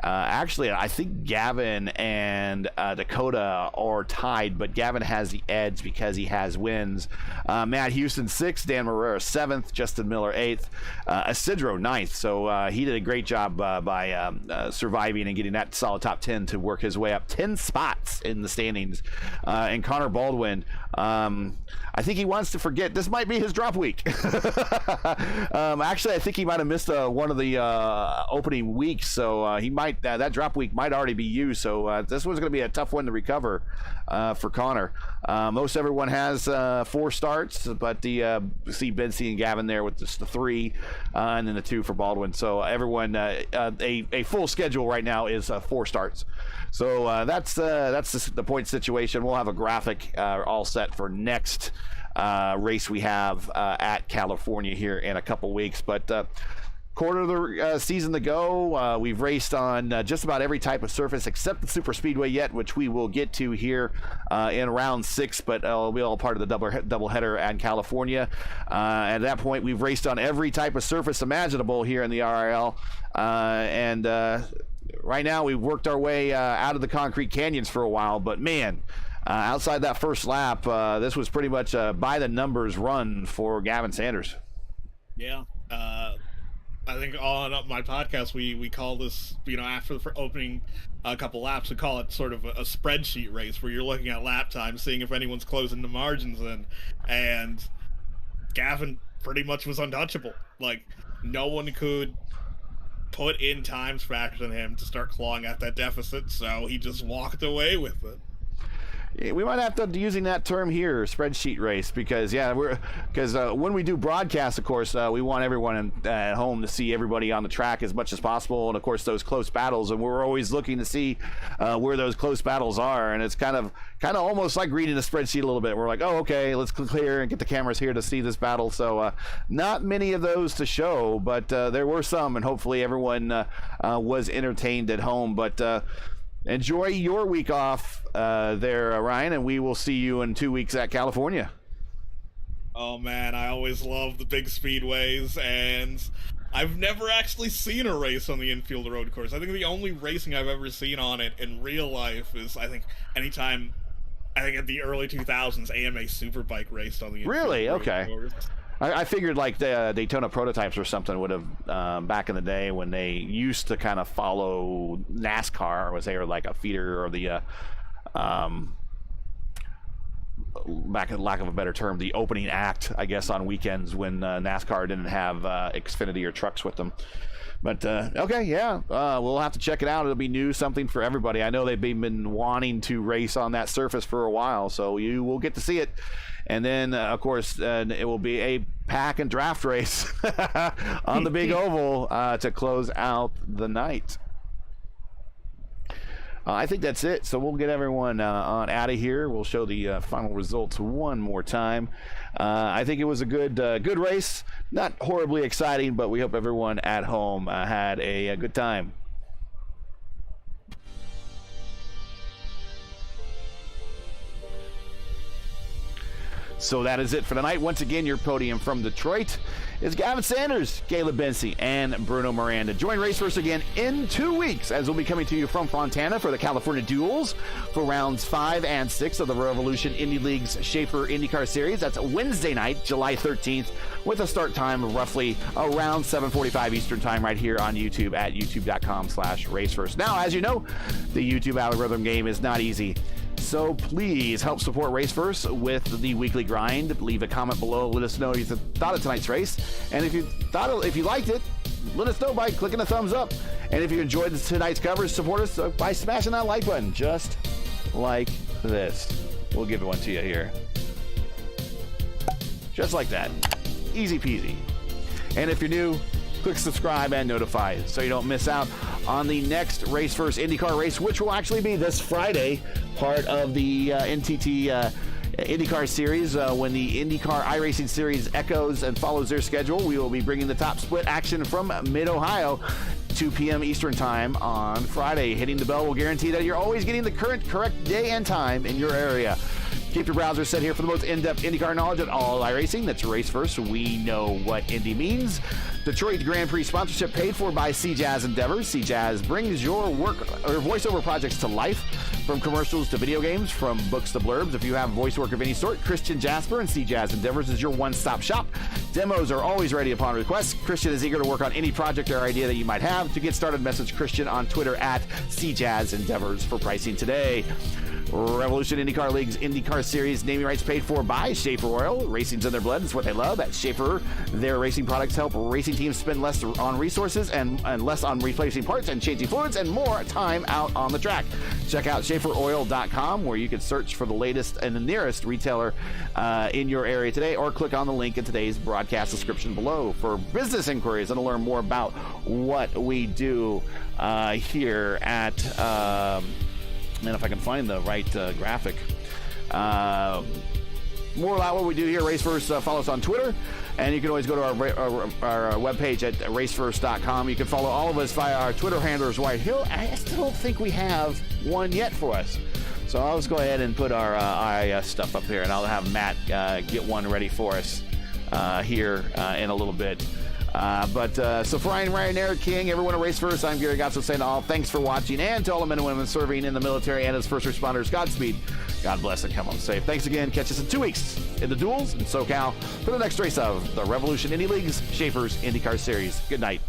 C: Actually, I think Gavin and Dakota are tied, but Gavin has the edge because he has wins. Matt Houston 6th, Dan Marrera 7th, Justin Miller 8th, Isidro 9th. So he did a great job by surviving and getting that solid top 10 to work his way up 10 spots in the standings. And Connor Baldwin, I think he wants to forget this might be his drop week. Actually, I think he might have missed one of the opening weeks, so he might that drop week might already be used. So this one's going to be a tough one to recover for Connor. Most everyone has 4 starts, but the see Bensi and Gavin there with just the 3, and then the 2 for Baldwin. So everyone a full schedule right now is 4 starts. So that's the point situation. We'll have a graphic all set for next race we have at California here in a couple weeks. But quarter of the season to go. We've raced on just about every type of surface except the super speedway yet, which we will get to here in round 6, but it'll be all part of the double header at California. At that point, we've raced on every type of surface imaginable here in the RIL, and right now we've worked our way out of the concrete canyons for a while, but man, outside that first lap, this was pretty much a by the numbers run for Gavin Sanders.
D: Yeah. I think on my podcast we call this, after the opening a couple laps, we call it sort of a spreadsheet race where you're looking at lap time, seeing if anyone's closing the margins in, and Gavin pretty much was untouchable. Like, no one could put in times faster than him to start clawing at that deficit, so he just walked away with it.
C: We might have to be using that term here, spreadsheet race, because when we do broadcasts, of course, we want everyone at home to see everybody on the track as much as possible, and of course those close battles, and we're always looking to see where those close battles are, and it's kind of almost like reading a spreadsheet a little bit. We're like, oh, okay, let's clear and get the cameras here to see this battle. So not many of those to show, but there were some, and hopefully everyone was entertained at home. But Enjoy your week off there, Ryan, and we will see you in 2 weeks at California.
D: Oh man, I always love the big speedways, and I've never actually seen a race on the infield road course. I think the only racing I've ever seen on it in real life is, I think at the early 2000s, AMA Superbike raced on the infield
C: Really?
D: road
C: Okay.
D: course.
C: I figured like the Daytona prototypes or something would have back in the day when they used to kind of follow NASCAR, was they were like a feeder or the back in lack of a better term, the opening act, I guess, on weekends when NASCAR didn't have Xfinity or trucks with them. But okay, yeah, we'll have to check it out. It'll be new, something for everybody. I know they've been wanting to race on that surface for a while, so you will get to see it. And then, of course, it will be a pack and draft race on the big oval to close out the night. I think that's it. So we'll get everyone on out of here. We'll show the final results one more time. I think it was a good race. Not horribly exciting, but we hope everyone at home had a good time. So that is it for tonight. Once again, your podium from Detroit is Gavin Sanders, Caleb Bency, and Bruno Miranda. Join Raceverse again in 2 weeks as we'll be coming to you from Fontana for the California Duels for rounds 5 and 6 of the Revolution Indy League's Schaeffer IndyCar Series. That's Wednesday night, July 13th, with a start time of roughly around 7:45 Eastern time right here on YouTube at youtube.com/Raceverse. Now, as you know, the YouTube algorithm game is not easy. So please help support Raceverse with the weekly grind. Leave a comment below. Let us know what you thought of tonight's race. And if you liked it, let us know by clicking a thumbs up. And if you enjoyed tonight's coverage, support us by smashing that like button, just like this. We'll give one to you here. Just like that. Easy peasy. And if you're new, click subscribe and notify so you don't miss out on the next Raceverse IndyCar race, which will actually be this Friday, part of the NTT IndyCar series. When the IndyCar iRacing series echoes and follows their schedule, we will be bringing the top split action from Mid-Ohio, 2 p.m. Eastern time on Friday. Hitting the bell will guarantee that you're always getting the correct day and time in your area. Keep your browser set here for the most in-depth IndyCar knowledge at all iRacing. That's Raceverse. We know what Indy means. Detroit Grand Prix sponsorship paid for by CJaz Endeavors. CJaz brings your work or voiceover projects to life, from commercials to video games, from books to blurbs. If you have voice work of any sort, Christian Jasper and CJaz Endeavors is your one-stop shop. Demos are always ready upon request. Christian is eager to work on any project or idea that you might have. To get started, message Christian on Twitter at CJaz Endeavors for pricing today. Revolution IndyCar League's IndyCar Series naming rights paid for by Schaeffer Oil. Racing's in their blood. It's what they love. At Schaeffer, their racing products help racing teams spend less on resources and less on replacing parts and changing fluids and more time out on the track. Check out SchaefferOil.com, where you can search for the latest and the nearest retailer in your area today, or click on the link in today's broadcast description below for business inquiries and to learn more about what we do here at... and if I can find the right graphic. More about what we do here, Raceverse. Follow us on Twitter, and you can always go to our webpage at raceverse.com. You can follow all of us via our Twitter handlers. I still don't think we have one yet for us. So I'll just go ahead and put our IIS stuff up here, and I'll have Matt get one ready for us here in a little bit. So for Ryan, Eric King, everyone at Raceverse, I'm Gary Gotso saying all thanks for watching, and to all the men and women serving in the military and as first responders, Godspeed, God bless, and come home safe. Thanks again. Catch us in 2 weeks in the duels in SoCal for the next race of the Revolution Indy League's Schaeffer's IndyCar Series. Good night.